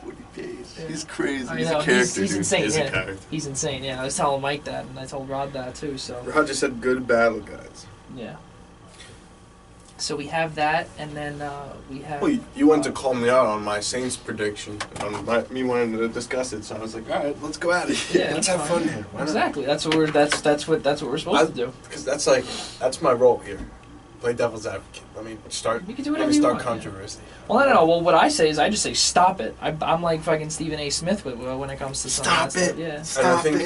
Woody Page. Yeah. He's crazy. I He's know, a character, he's dude. insane. He's a Yeah, character. he's insane. Yeah, I was telling Mike that, and I told Rod that too. So Roger said good battle, guys. yeah. So we have that, and then we have. Well, you went to call me out on my Saints prediction, on me wanting to discuss it, so I was like, all right, let's go at it. Yeah, let's that's have fine. fun here. Why not? Exactly. That's what we're supposed to do. Because that's my role here. Play devil's advocate. Let me start. You can do let whatever me you start want, yeah. controversy. Well, no. Well, what I say is I just say stop it. I'm like fucking Stephen A. Smith when it comes to some of that stuff. Yeah.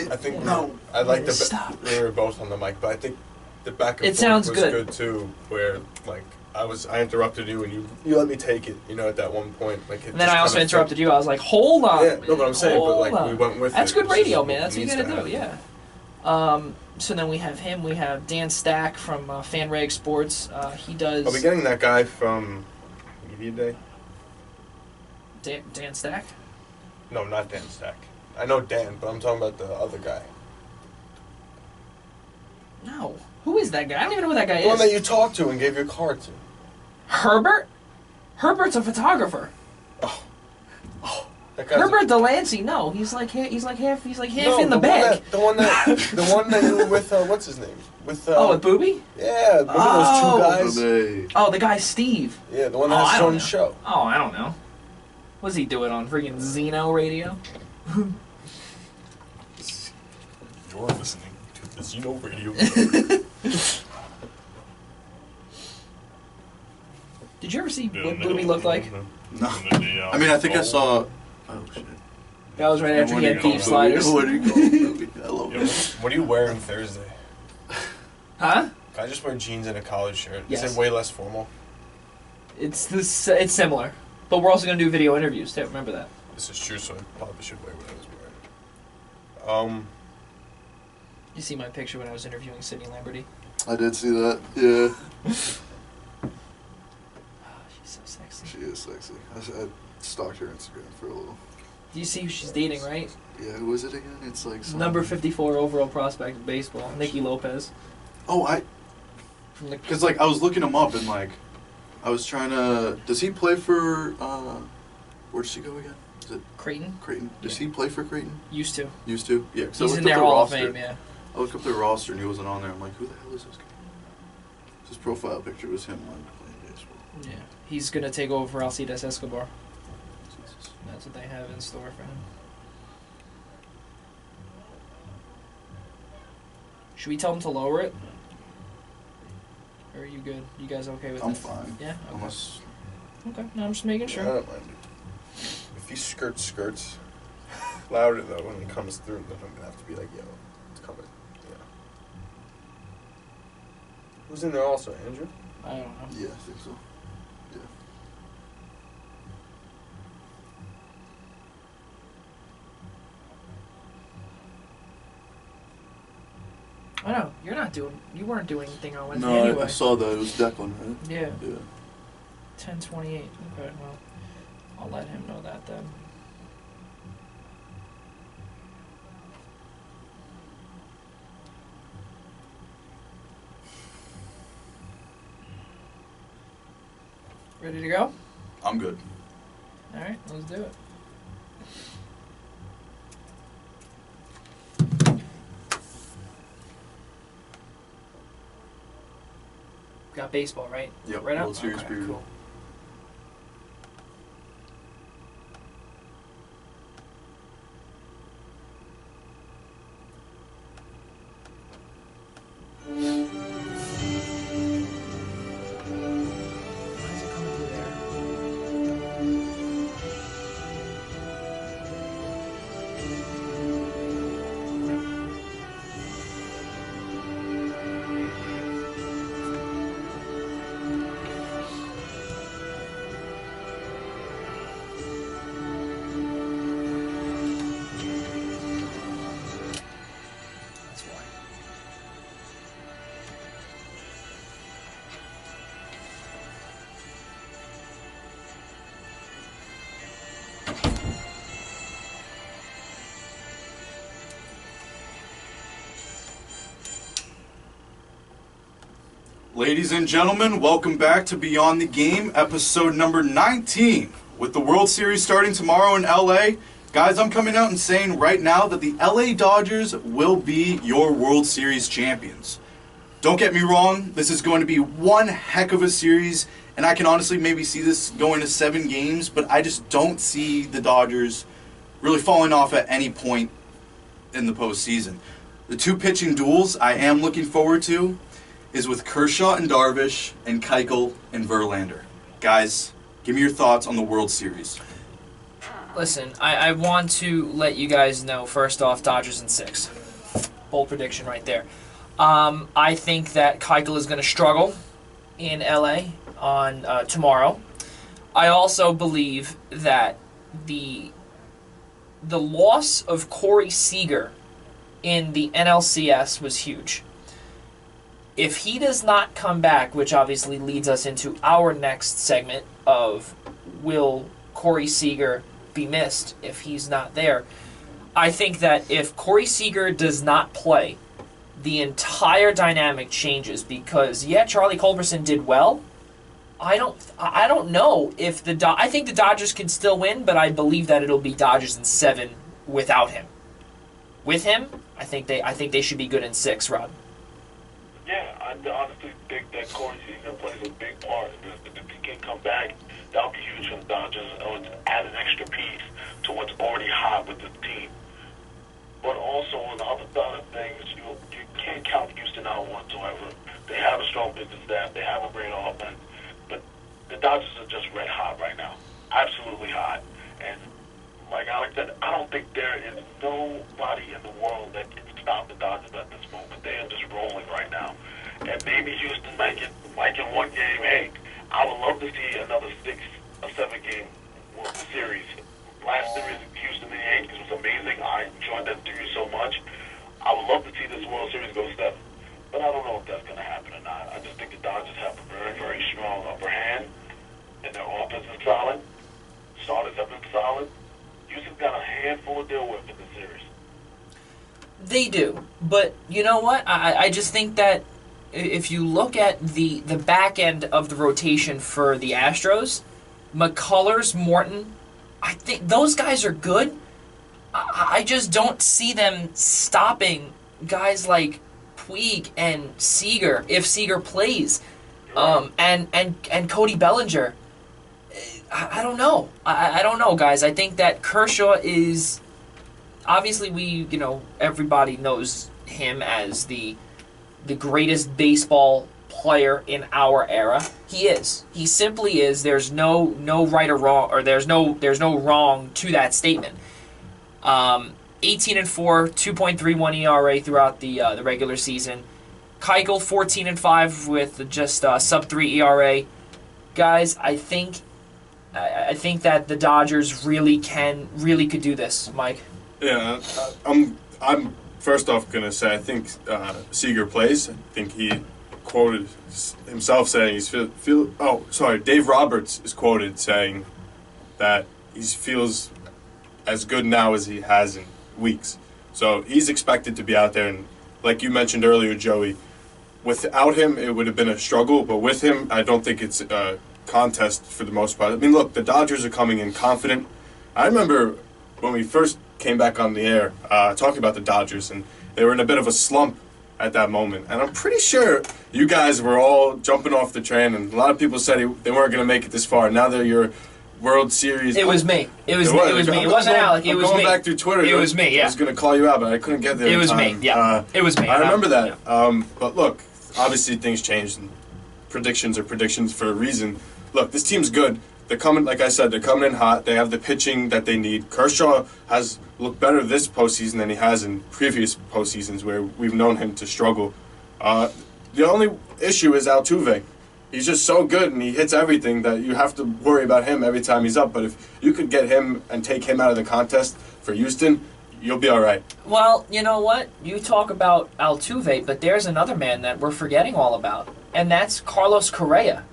And I think No. I like Stop. we were both on the mic, but I think the back and It forth sounds was good. too. Where like I interrupted you and you let me take it. You know, at that one point, like. And then I also interrupted you. I was like, hold on. Yeah, no, but I'm saying, but like hold we on. went with That's it. good which radio, is man. what That's what you needs gotta to do. happen. Yeah. So then we have him. We have Dan Stack from FanRag Sports. He does. Are we getting that guy from Media Day? Dan Stack? No, not Dan Stack. I know Dan, but I'm talking about the other guy. No. Who is that guy? I don't even know who that guy The one is. that you talked to and gave your card to. Herbert? Herbert's a photographer. That guy's Herbert Delancey, no, he's like half No, in the bag. The one that you were with, what's his name? With with Booby? yeah, remember Oh. those two guys? Oh, the guy Steve. Yeah, the one Oh, that I has his don't own know. show. Oh, I don't know. What's he doing on freaking Xeno radio? You're listening to the Xeno Radio. Did you ever see what Booby looked like? No. I mean, I think I saw. Oh shit. That was right after What he do had you beef call sliders. What do you call it? I love Yo, it. what are you wearing Thursday? Huh? Can I just wear jeans and a collared shirt? Yes. Is it way less formal? It's similar, but we're also gonna do video interviews too. Remember that. This is true, so I probably should wear what I was wearing. You see my picture when I was interviewing Sydney Lamberty. I did see that. Yeah, She's so sexy. she is sexy. I stalked her Instagram for a little. Do you see who she's dating, right? Yeah, who is it again? It's like some... Number 54 overall prospect in baseball, Nicky Lopez. Oh, From the because like I was looking him up and like I was trying to. Does he play for? Where does he go again? Is it Creighton. Creighton? Does Yeah. he play for Creighton? Used to. Used to. Yeah. 'Cause I He's looked in up their the Hall of roster. Fame, yeah. I looked up their roster and he wasn't on there. I'm like, who the hell is this guy? His profile picture was him like playing baseball. Yeah. He's gonna take over for Alcides Escobar. Jesus. That's what they have in store for him. Should we tell him to lower it? Or are you good? You guys okay with I'm that? fine. Yeah? Okay. Unless Okay. No, I'm just making I sure. don't mind it. If he skirts louder though when he comes through, then I'm gonna have to be like, yo, it's coming. Yeah. Who's in there also, Andrew? I don't know. Yeah, I think so. Yeah. I know. You weren't doing anything on Wednesday No, anyway. I saw that. It was Declan, right? Yeah. Yeah. 10:28. Okay, well, I'll let him know that then. Ready to go? I'm good. All right, let's do it. Got baseball, right? Yep. Right up? World Series Okay, preview. cool. Why is it coming through there? That's why. Ladies and gentlemen, welcome back to Beyond the Game, episode number 19. With the World Series starting tomorrow in LA, guys, I'm coming out and saying right now that the LA Dodgers will be your World Series champions. Don't get me wrong, this is going to be one heck of a series, and I can honestly maybe see this going to 7 games, but I just don't see the Dodgers really falling off at any point in the postseason. The 2 pitching duels I am looking forward to is with Kershaw and Darvish and Keuchel and Verlander. Guys, give me your thoughts on the World Series. Listen, I want to let you guys know, first off, Dodgers in 6. Bold prediction right there. I think that Keuchel is going to struggle. in LA on tomorrow. I also believe that the loss of Corey Seager in the NLCS was huge. If he does not come back, which obviously leads us into our next segment of will Corey Seager be missed if he's not there, I think that if Corey Seager does not play, the entire dynamic changes because, Charlie Culberson did well. I don't know if I think the Dodgers can still win, but I believe that it'll be Dodgers in 7 without him. With him, I think they should be good in 6, Rod. Yeah, I honestly think that Corey Seager plays a big part in this. If he can come back, that'll be huge for the Dodgers. It would add an extra piece to what's already hot with this team. But also on the other side of things, you can't count Houston out whatsoever. They have a strong business staff. They have a great offense. But the Dodgers are just red hot right now. Absolutely hot. And like Alex said, I don't think there is nobody in the world that can stop the Dodgers at this moment. They are just rolling right now. And maybe Houston might get one game. Hey, I would love to see another 6 or 7 game World Series. Last series, Houston and the Yankees was amazing. I enjoyed that series so much. I would love to see this World Series go 7. But I don't know if that's going to happen or not. I just think the Dodgers have a very, very strong upper hand. And their offense is solid. Starters have been solid. Houston's got a handful to deal with in this series. They do. But you know what? I just think that if you look at the back end of the rotation for the Astros, McCullers, Morton, I think those guys are good. I just don't see them stopping guys like Puig and Seager if Seager plays, and Cody Bellinger. I don't know. I don't know, guys. I think that Kershaw is obviously everybody knows him as the greatest baseball player in our era. He is. He simply is. There's no right or wrong, or there's no wrong to that statement. 18-4, 2.31 ERA throughout the regular season. Keuchel 14-5 with just sub 3 ERA. Guys, I think that the Dodgers really could do this, Mike. Yeah, I'm first off gonna say I think Seager plays. I think he quoted himself saying Dave Roberts is quoted saying that he feels as good now as he has in weeks. So he's expected to be out there, and like you mentioned earlier, Joey, without him it would have been a struggle, but with him I don't think it's a contest for the most part. I mean, look, the Dodgers are coming in confident. I remember when we first came back on the air talking about the Dodgers, and they were in a bit of a slump at that moment. And I'm pretty sure you guys were all jumping off the train, and a lot of people said they weren't going to make it this far. Now they're your World Series. It was me. It was me. It wasn't Alec. It was me. Going back through Twitter. It was me, yeah. I was going to call you out, but I couldn't get there in time. It was me, yeah. It was me. I remember that. Yeah. But look, obviously things changed, and predictions are predictions for a reason. Look, this team's good. They're coming, like I said, they're coming in hot. They have the pitching that they need. Kershaw has looked better this postseason than he has in previous postseasons where we've known him to struggle. The only issue is Altuve. He's just so good and he hits everything that you have to worry about him every time he's up. But if you could get him and take him out of the contest for Houston, you'll be all right. Well, you know what? You talk about Altuve, but there's another man that we're forgetting all about, and that's Carlos Correa.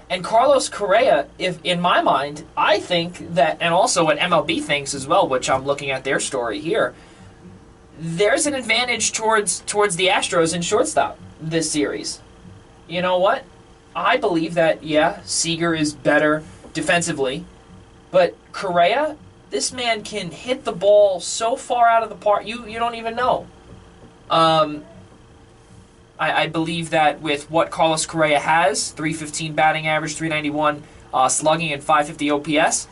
And Carlos Correa, if in my mind, I think that, and also what MLB thinks as well, which I'm looking at their story here, there's an advantage towards the Astros in shortstop this series. You know what? I believe that, Seager is better defensively, but Correa, this man can hit the ball so far out of the park, you don't even know. I believe that with what Carlos Correa has, 315 batting average, 391 slugging, and 550 OPS,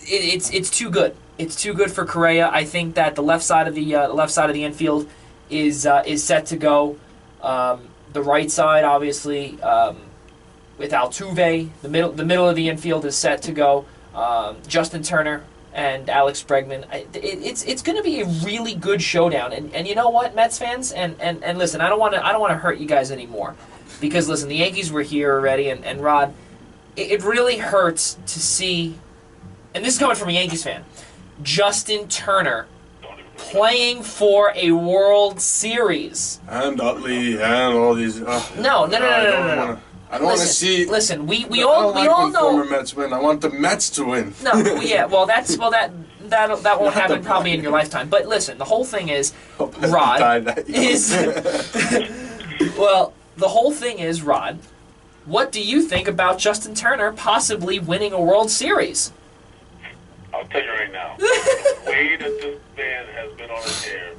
it's too good. It's too good for Correa. I think that the left side of the infield is set to go. The right side, obviously, with Altuve, the middle of the infield is set to go. Justin Turner and Alex Bregman. It's going to be a really good showdown. And you know what, Mets fans, and listen, I don't want to hurt you guys anymore, Because, listen, the Yankees were here already, and Rod, it really hurts to see, and this is coming from a Yankees fan, Justin Turner playing for a World Series. And Utley and all these. No. I don't want to see. Listen, we I all don't like when know. former Mets win. I want the Mets to win. No, yeah, that won't happen probably in your lifetime. But listen, the whole thing is, Rod is well, the whole thing is, Rod. What do you think about Justin Turner possibly winning a World Series? I'll tell you right now, the way that this man has been on his tear,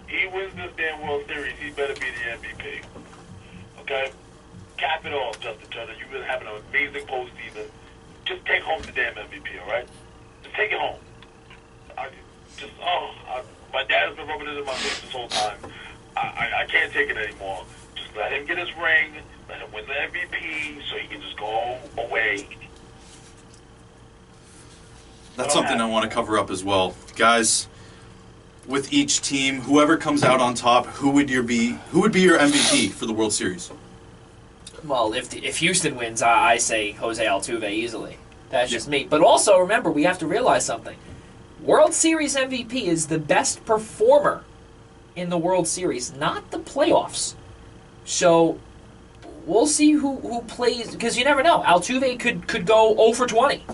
he wins this damn World Series, he better be the MVP. Okay? Cap it off, Justin Turner. You've been having an amazing postseason. Just take home the damn MVP, all right? Just take it home. My dad's been rubbing it in my face this whole time. I can't take it anymore. Just let him get his ring, let him win the MVP, so he can just go away. That's something I want to cover up as well. Guys, with each team, whoever comes out on top, who would be your MVP for the World Series? Well, if Houston wins, I say Jose Altuve easily. That's just me. But also, remember, we have to realize something. World Series MVP is the best performer in the World Series, not the playoffs. So we'll see who plays, because you never know. Altuve could go 0 for 20.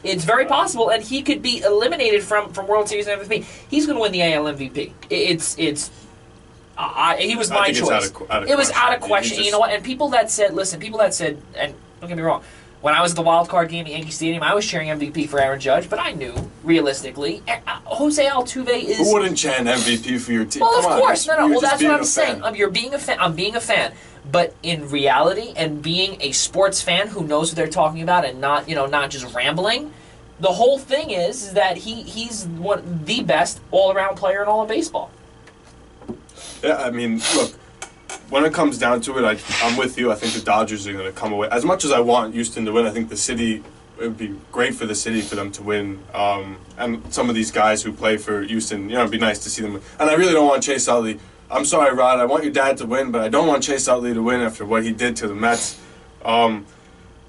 It's very possible, and he could be eliminated from World Series MVP. He's going to win the AL MVP. He was my choice. It was out of question. You know what? And people that said, and don't get me wrong, when I was at the wild card game at Yankee Stadium, I was cheering MVP for Aaron Judge, but I knew, realistically, Jose Altuve is... Who wouldn't chant MVP for your team? Well, Come of course. on, No. Well, just that's being what I'm a saying. fan. You're being a fan. I'm being a fan. But in reality, and being a sports fan who knows what they're talking about and not just rambling, the whole thing is that he's the best all-around player in all of baseball. Yeah, I mean, look, when it comes down to it, I'm with you. I think the Dodgers are going to come away. As much as I want Houston to win, I think it would be great for the city for them to win. And some of these guys who play for Houston, it'd be nice to see them win. And I really don't want Chase Utley. I'm sorry, Rod. I want your dad to win, but I don't want Chase Utley to win after what he did to the Mets. But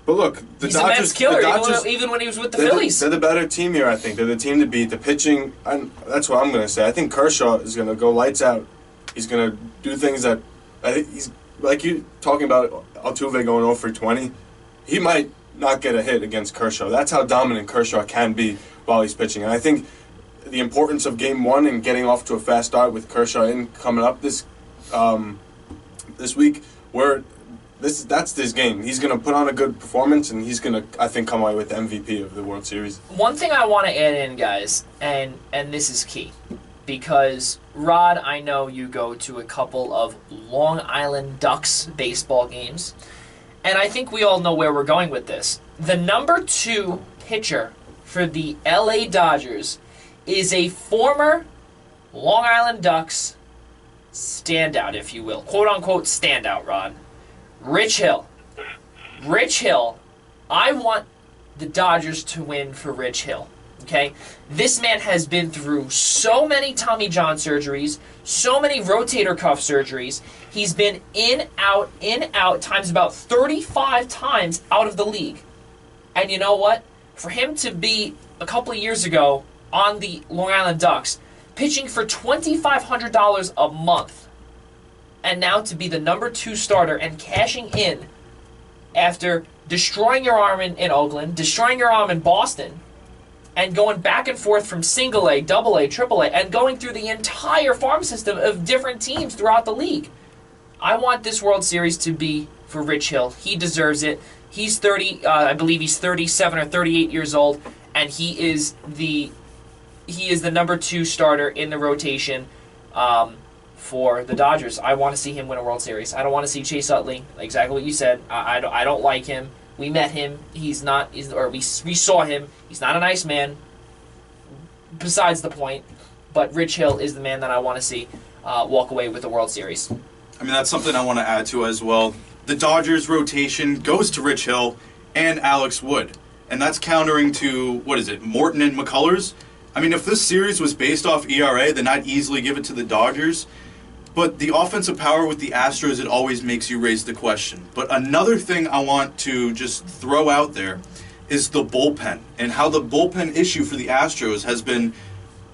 look, He's a Mets killer, even when he was with the Phillies. They're the better team here, I think. They're the team to beat. The pitching, and that's what I'm going to say. I think Kershaw is going to go lights out. He's going to do things that, I think he's, like you talking about Altuve going 0 for 20, he might not get a hit against Kershaw. That's how dominant Kershaw can be while he's pitching. And I think the importance of Game 1 and getting off to a fast start with Kershaw coming up this week, that's this game. He's going to put on a good performance, and he's going to, I think, come away with the MVP of the World Series. One thing I want to add in, guys, and this is key, because, Rod, I know you go to a couple of Long Island Ducks baseball games, and I think we all know where we're going with this. The number 2 pitcher for the LA Dodgers is a former Long Island Ducks standout, if you will. Quote-unquote standout, Rod. Rich Hill. Rich Hill, I want the Dodgers to win for Rich Hill. Okay? This man has been through so many Tommy John surgeries, so many rotator cuff surgeries. He's been in, out, times about 35 times out of the league. And you know what? For him to be, a couple of years ago, on the Long Island Ducks, pitching for $2,500 a month, and now to be the number 2 starter and cashing in after destroying your arm in Oakland, destroying your arm in Boston, and going back and forth from single A, double A, triple A, and going through the entire farm system of different teams throughout the league. I want this World Series to be for Rich Hill. He deserves it. He's 30, I believe he's 37 or 38 years old, and he is the number 2 starter in the rotation for the Dodgers. I want to see him win a World Series. I don't want to see Chase Utley. Exactly what you said. I don't like him. We met him. We saw him. He's not a nice man. Besides the point. But Rich Hill is the man that I want to see walk away with the World Series. I mean, that's something I want to add to as well. The Dodgers rotation goes to Rich Hill and Alex Wood. And that's countering to, Morton and McCullers? I mean, if this series was based off ERA, then I'd easily give it to the Dodgers. But the offensive power with the Astros, it always makes you raise the question. But another thing I want to just throw out there is the bullpen, and how the bullpen issue for the Astros has been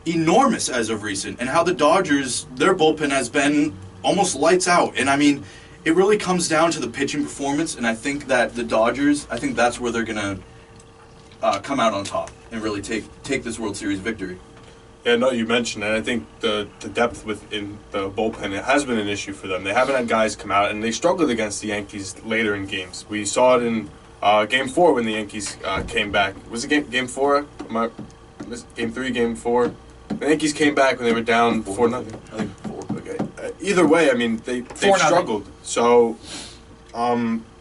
enormous as of recent, and how the Dodgers, their bullpen has been almost lights out. And I mean, it really comes down to the pitching performance, and I think that the Dodgers, I think that's where they're going to come out on top and really take this World Series victory. Yeah, no, you mentioned it. I think the depth within the bullpen, it has been an issue for them. They haven't had guys come out, and they struggled against the Yankees later in games. We saw it in Game 4 when the Yankees came back. Was it Game 4? Game 3, Game 4? The Yankees came back when they were down 4-0. I think 4. Okay. Either way, I mean, they struggled. So,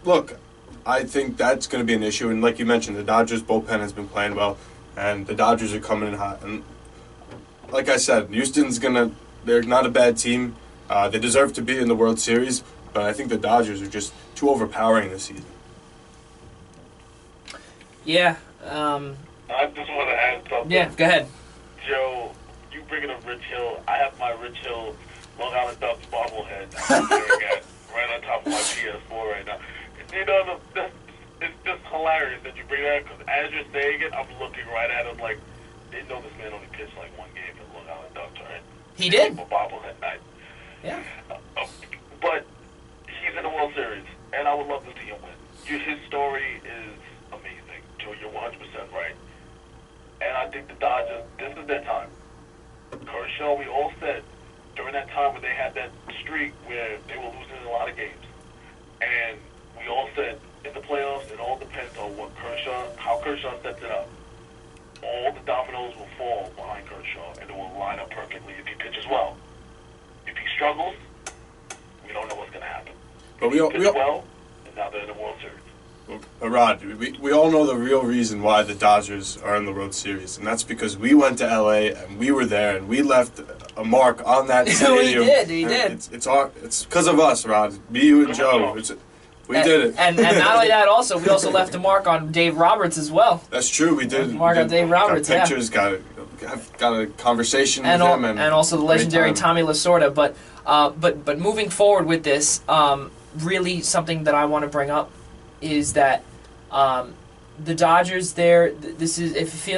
look, I think that's going to be an issue. And like you mentioned, the Dodgers bullpen has been playing well, and the Dodgers are coming in hot. And like I said, they're not a bad team. They deserve to be in the World Series, but I think the Dodgers are just too overpowering this season. Yeah. I just want to add something. Yeah, go ahead. Joe, you bringing up Rich Hill. I have my Rich Hill Long Island Ducks bobblehead I'm staring at right on top of my PS4 right now. You know, it's just hilarious that you bring that, because as you're saying it, I'm looking right at him like, they know this man only pitched like one game for the Long Island Ducks, right? He did. A bobblehead night. Yeah. But he's in the World Series, and I would love to see him win. His story is amazing, Joe. You're 100% right. And I think the Dodgers, this is their time. Kershaw, we all said during that time when they had that streak where they were losing a lot of games, and we all said in the playoffs, it all depends on how Kershaw sets it up. All the dominoes will fall behind Kershaw, and it will line up perfectly if he pitches well. If he struggles, we don't know what's going to happen. But If he pitches well, and now they're in the World Series. Rod, we all know the real reason why the Dodgers are in the World Series, and that's because we went to LA and we were there and we left a mark on that stadium. He did. It's because of us, Rod. Me, you, and Joe. We did it. And not only that, we also left a mark on Dave Roberts as well. That's true. We did. Mark on Dave Roberts. Got pictures. Got a conversation with him, and also the legendary Tommy Lasorda. But moving forward with this, really something that I want to bring up is that the Dodgers there.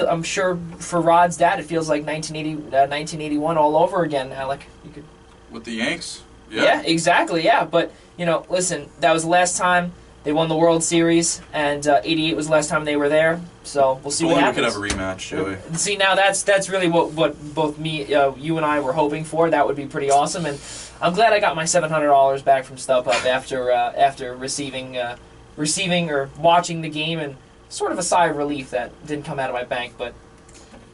I'm sure for Rod's dad, it feels like 1981 all over again. Alec, you could. With the Yanks? Yeah, exactly. Yeah, but listen, that was the last time they won the World Series, and '88 was the last time they were there. So we'll see what happens. We could have a rematch, Joey. See, now that's really what both you and I were hoping for. That would be pretty awesome, and I'm glad I got my $700 back from StubHub after receiving or watching the game, and sort of a sigh of relief that didn't come out of my bank. But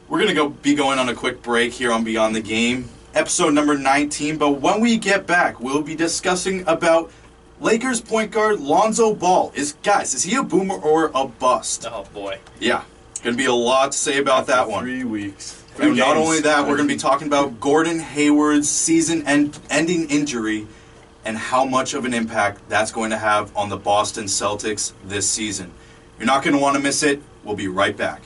we're gonna be going on a quick break here on Beyond the Game, episode number 19. But when we get back, we'll be discussing about Lakers point guard Lonzo Ball. Is he a boomer or a bust? oh boy, Yeah, gonna be a lot to say about that one. 3 weeks. And not only that, we're going to be talking about Gordon Hayward's season-ending injury and how much of an impact that's going to have on the Boston Celtics this season. You're not going to want to miss it. We'll be right back.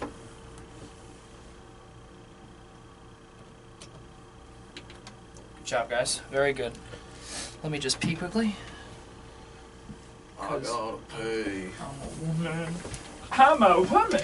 good job, guys. Very good. Let me just pee quickly. I gotta pay. I'm a woman.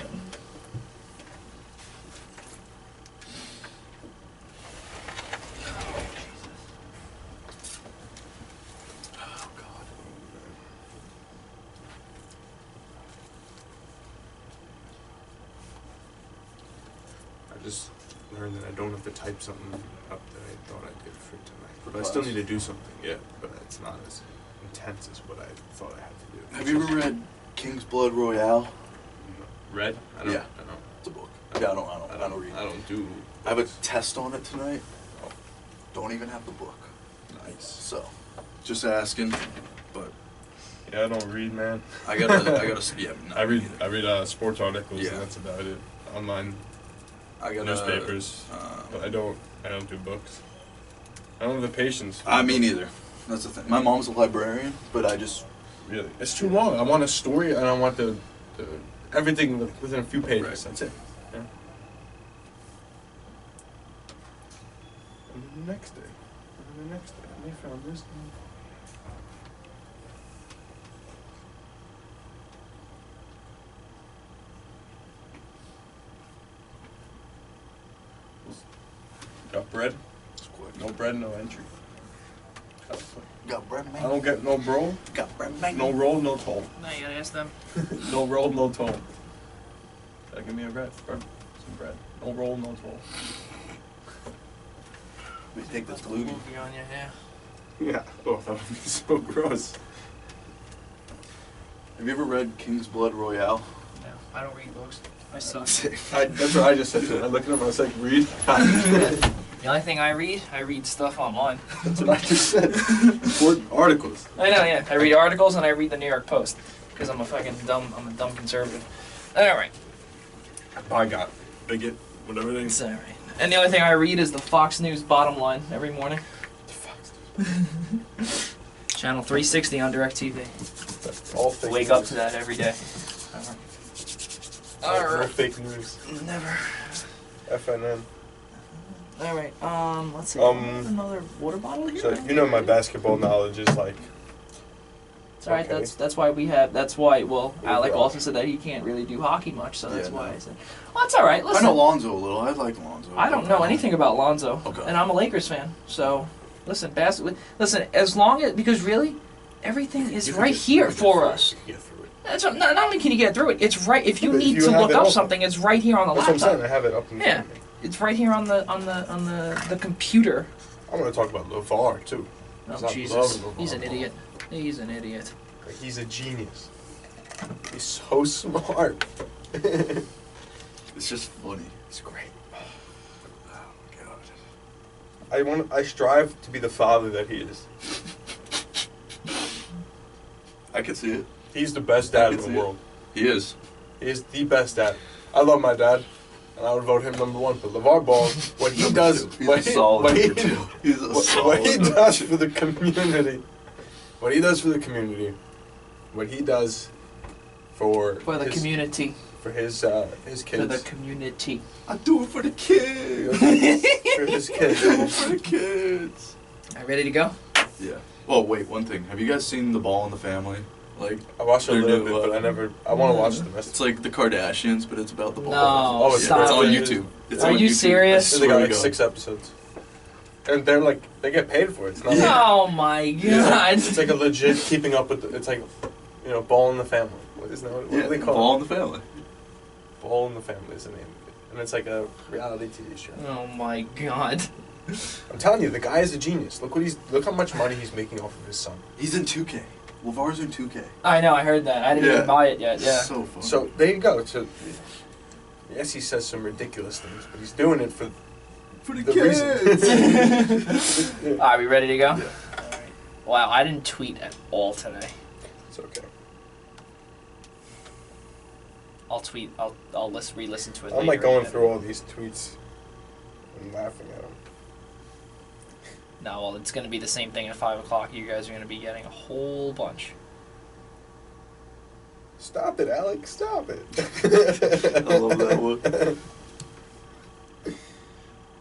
I just learned that I don't have to type something up that I thought I did for tonight. But I still need to do something, yeah. But it's not as intense as what I thought I had to do. Have you ever read King's Blood Royale? Read? I don't. Yeah. I don't. It's a book. Yeah, I don't read. I don't do. I have a test on it tonight. Don't even have the book. Nice. So, just asking, but Yeah, I don't read, man. I gotta. Yeah, no, I read. either. I read sports articles, Yeah. and that's about it. Online I got newspapers, but I don't do books. I don't have the patience. for Me books. neither. That's the thing. My mom's a librarian, but I just Really, it's too long. I want a story, and I want the everything within a few pages. Right. That's it. Yeah. And the next day, the next day. They found this. Got bread? No bread, no entry. Got bread, I man. don't get no bro, Got bread, man. no roll, no toll. Now you gotta ask them. No roll, no toll. Give me a bread, bro. Some bread. No roll, no toll. We take this Put the loogie. movie on you, yeah. Yeah. Oh, that would be so gross. Have you ever read King's Blood Royale? No, I don't read books. I see. That's what I just said to him. I looked at him, I was like, read. The only thing I read stuff online. That's what I just said. Important articles. I know, yeah. I read articles and I read the New York Post because I'm a dumb conservative. All right. I got bigot, whatever they It's all right. And the only thing I read is the Fox News bottom line every morning. Channel 360 on DirecTV. All fake Wake news. up to that every day. No Alright. fake news. Never. FNN. Alright, let's see. Another water bottle here? So you know my basketball knowledge is like. It's alright, okay. that's why, well, Yeah, Alec yeah. also said that he can't really do hockey much, so that's Yeah, why no. I said, well, it's alright, I listen. know Lonzo a little. I like Lonzo. I don't know anything about Lonzo, Okay. and I'm a Lakers fan, so listen, as long as, because really, everything is right here for us. Get through it. That's what, not only can you get through it, it's right, if you But need you to have look it up open. something, it's right here on the That's what I'm saying. laptop. I have it up in Yeah. front of me. It's right here on the computer. I want to talk about LeVar too. Oh, It's not Jesus. lovable. He's an idiot. He's an idiot. Like, he's a genius. He's so smart. It's just funny. It's great. Oh my god. I strive to be the father that he is. I can see it. He's the best dad in can the see it. world. He is. He is the best dad. I love my dad, and I would vote him number one. But LeVar Ball, what he does, He's what a he, solid what he, number two. He's a what solid he number does two. for the community, what he does for the community, what he does for For the his, community. for his For kids, the community. I do it for the kids. for his kids. Do it for the kids. Are you ready to go? Yeah. Oh wait, one thing. Have you guys seen The Ball in the Family? Like, I watched a They're little new, bit, but I never. I want to watch the rest. it's like the Kardashians, but it's about the ball. No, Oh, it's stop it's on it. YouTube. It's Are on you YouTube. serious? I They got swear like to God. 6 episodes, and they're like they get paid for it. It's not. Yeah. Oh my god. It's like a legit keeping up with. It's like, Ball in the Family. What is that? What Yeah, do they call Ball it? in the Family. Ball in the Family is the name of it, and it's like a reality TV show. Oh my god. I'm telling you, the guy is a genius. Look how much money he's making off of his son. He's in 2K. LeVar's in 2K. I know, I heard that. I didn't Yeah. even buy it yet, yeah. So fun. So there you go. So yes, he says some ridiculous things, but he's doing it for for the the kids. reason. Are we ready to go? Yeah. Alright. Wow, I didn't tweet at all today. It's okay. I'll tweet, I'll re-listen to it I'm later. like going yeah. through all these tweets and laughing at them. No, well, it's going to be the same thing at 5 o'clock. You guys are going to be getting a whole bunch. Stop it, Alex. Stop it. I love that one.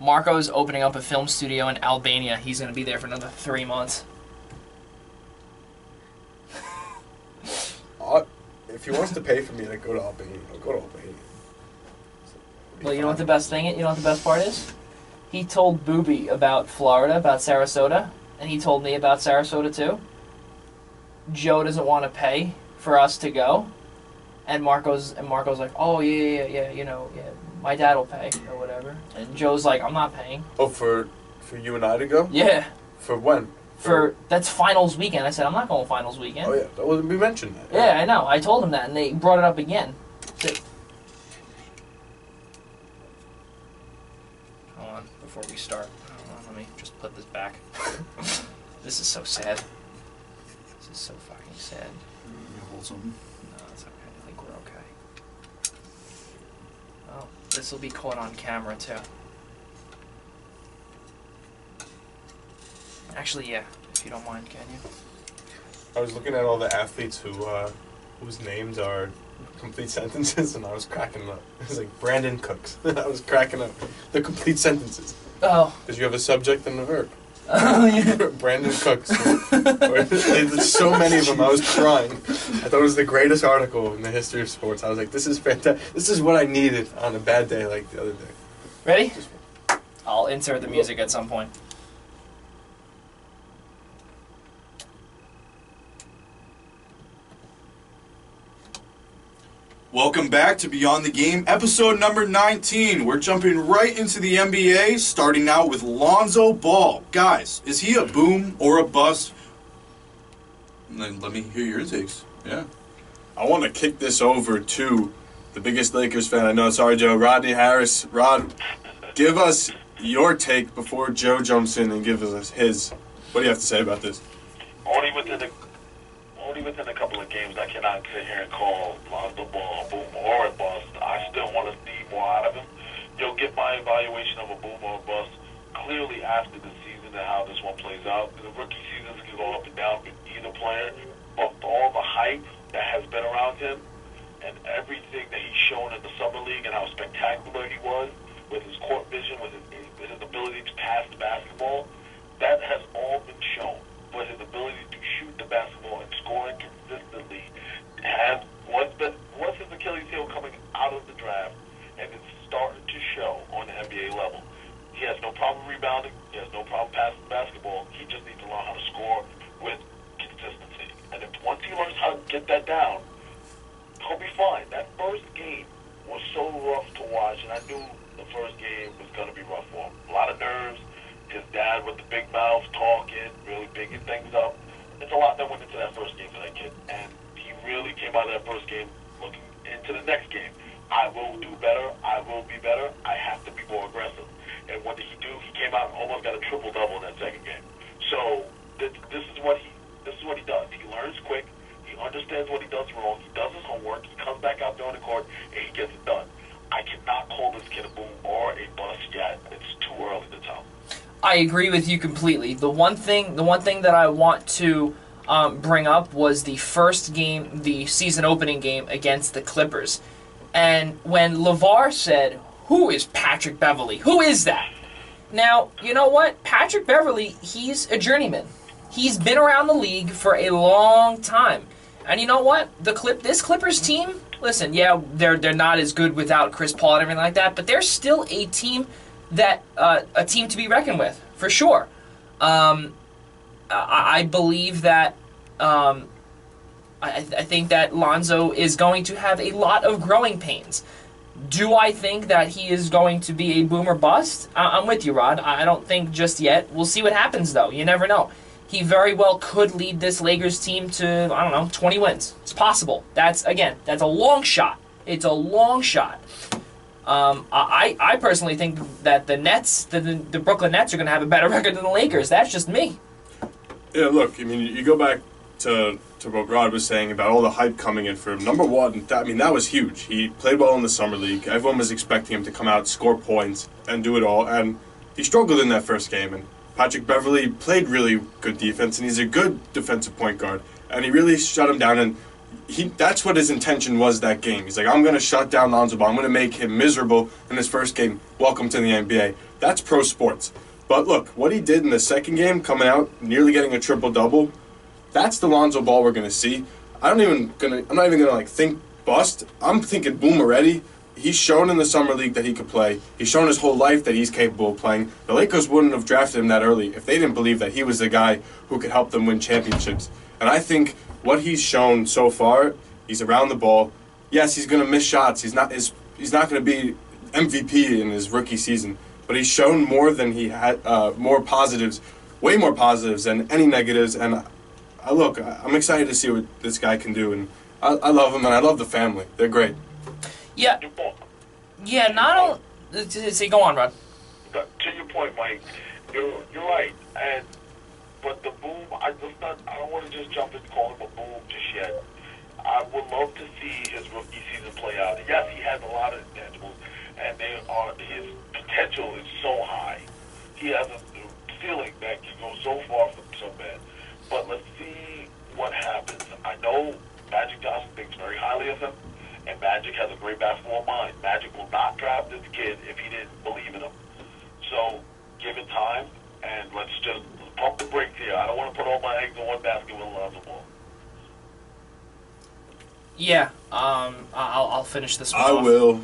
Marco's opening up a film studio in Albania. He's going to be there for another 3 months. If he wants to pay for me to go to Albania, I'll go to Albania. Well, you know what the best thing is? You know what the best part is? He told Booby about Florida, about Sarasota, and he told me about Sarasota too. Joe doesn't want to pay for us to go, and Marco's like, oh yeah, my dad will pay or whatever. And Joe's like, I'm not paying. Oh, for you and I to go? Yeah, For when? for that's finals weekend. I said I'm not going finals weekend. Oh yeah, well, we mentioned that. Yeah, I know. I told him that, and they brought it up again. Hold on, before we start. Hold on, let me just put this back. This is so sad. This is so fucking sad. You hold something. No, it's okay. I think we're okay. Oh, this will be caught on camera too. Actually, yeah. If you don't mind, can you? I was looking at all the athletes whose names are complete sentences, and I was cracking up. It was like Brandon Cooks. I was cracking up. The complete sentences. Oh, Because you have a subject and a verb. Brandon Cooks. There's so many of them. I was crying. I thought it was the greatest article in the history of sports. I was like, this is fantastic. This is what I needed on a bad day like the other day. Ready? I'll insert the music at some point. Welcome back to Beyond the Game, episode number 19. We're jumping right into the NBA, starting out with Lonzo Ball. Guys, is he a boom or a bust? Let me hear your takes. Yeah. I want to kick this over to the biggest Lakers fan I know. Sorry, Joe. Rodney Harris. Rod, give us your take before Joe jumps in and gives us his. What do you have to say about this? Only within a couple of games, I cannot sit here and call Lonzo Ball a boom or a bust. I still want to see more out of him. You'll get my evaluation of a boom or a bust clearly after the season and how this one plays out. The rookie seasons can go up and down for either player, but with all the hype that has been around him and everything that he's shown in the summer league and how spectacular he was with his court vision, with his ability to pass the basketball, that has all been shown. But his ability to shoot the basketball and score it consistently was his Achilles heel coming out of the draft, and it's starting to show on the NBA level. He has no problem rebounding. He has no problem passing the basketball. He just needs to learn how to score with consistency. And if once he learns how to get that down, he'll be fine. That first game was so rough to watch, and I knew the first game was going to be rough for him. A lot of nerves. His dad with the big mouth talking, really bigging things up. It's a lot that went into that first game for that kid. And he really came out of that first game looking into the next game. I will do better. I will be better. I have to be more aggressive. And what did he do? He came out and almost got a triple-double in that second game. So this is what he does. He learns quick. He understands what he does wrong. He does his homework. He comes back out there on the court, and he gets it done. I cannot call this kid a boom or a bust yet. It's too early to tell. I agree with you completely. The one thing that I want to bring up was the first game, the season opening game against the Clippers. And when LeVar said, "Who is Patrick Beverley? Who is that?" Now, you know what? Patrick Beverley, he's a journeyman. He's been around the league for a long time. And you know what? This Clippers team, listen, yeah, they're not as good without Chris Paul and everything like that, but they're still a team that a team to be reckoned with, for sure. I believe that I think that Lonzo is going to have a lot of growing pains. Do I think that he is going to be a boom or bust? I'm with you, Rod. I don't think just yet. We'll see what happens, though. You never know. He very well could lead this Lakers team to, 20 wins. It's possible. That's a long shot. It's a long shot. I personally think that the Nets, the Brooklyn Nets, are going to have a better record than the Lakers. That's just me. Yeah, look, I mean, you go back to what Rod was saying about all the hype coming in for him. Number one, that was huge. He played well in the summer league. Everyone was expecting him to come out, score points, and do it all. And he struggled in that first game. And Patrick Beverley played really good defense, and he's a good defensive point guard. And he really shut him down, and that's what his intention was that game. He's like, I'm going to shut down Lonzo Ball. I'm going to make him miserable in his first game. Welcome to the NBA. That's pro sports. But look, what he did in the second game, coming out, nearly getting a triple-double, that's the Lonzo Ball we're going to see. I'm not even going to think bust. I'm thinking boom already. He's shown in the summer league that he could play. He's shown his whole life that he's capable of playing. The Lakers wouldn't have drafted him that early if they didn't believe that he was the guy who could help them win championships. And I think what he's shown so far, he's around the ball. Yes, he's going to miss shots. He's not going to be MVP in his rookie season, but he's shown more than he had, more positives, way more positives than any negatives. And I'm excited to see what this guy can do, and I love him, and I love the family. They're great. Yeah. Not only. Say, go on, Rod. To your point, Mike, you're right, but the boom, I don't want to just jump and call him a boom just yet. I would love to see his rookie season play out. Yes, he has a lot of intangibles, and his potential is so high. He has a feeling that can go so far from so bad. But let's see what happens. I know Magic Johnson thinks very highly of him, and Magic has a great basketball mind. Magic will not draft this kid if he didn't believe in him. So give it time, and let's pump the brakes here. I don't want to put all my eggs in one basket with Lonzo Ball. Yeah, I'll finish this one I off. will.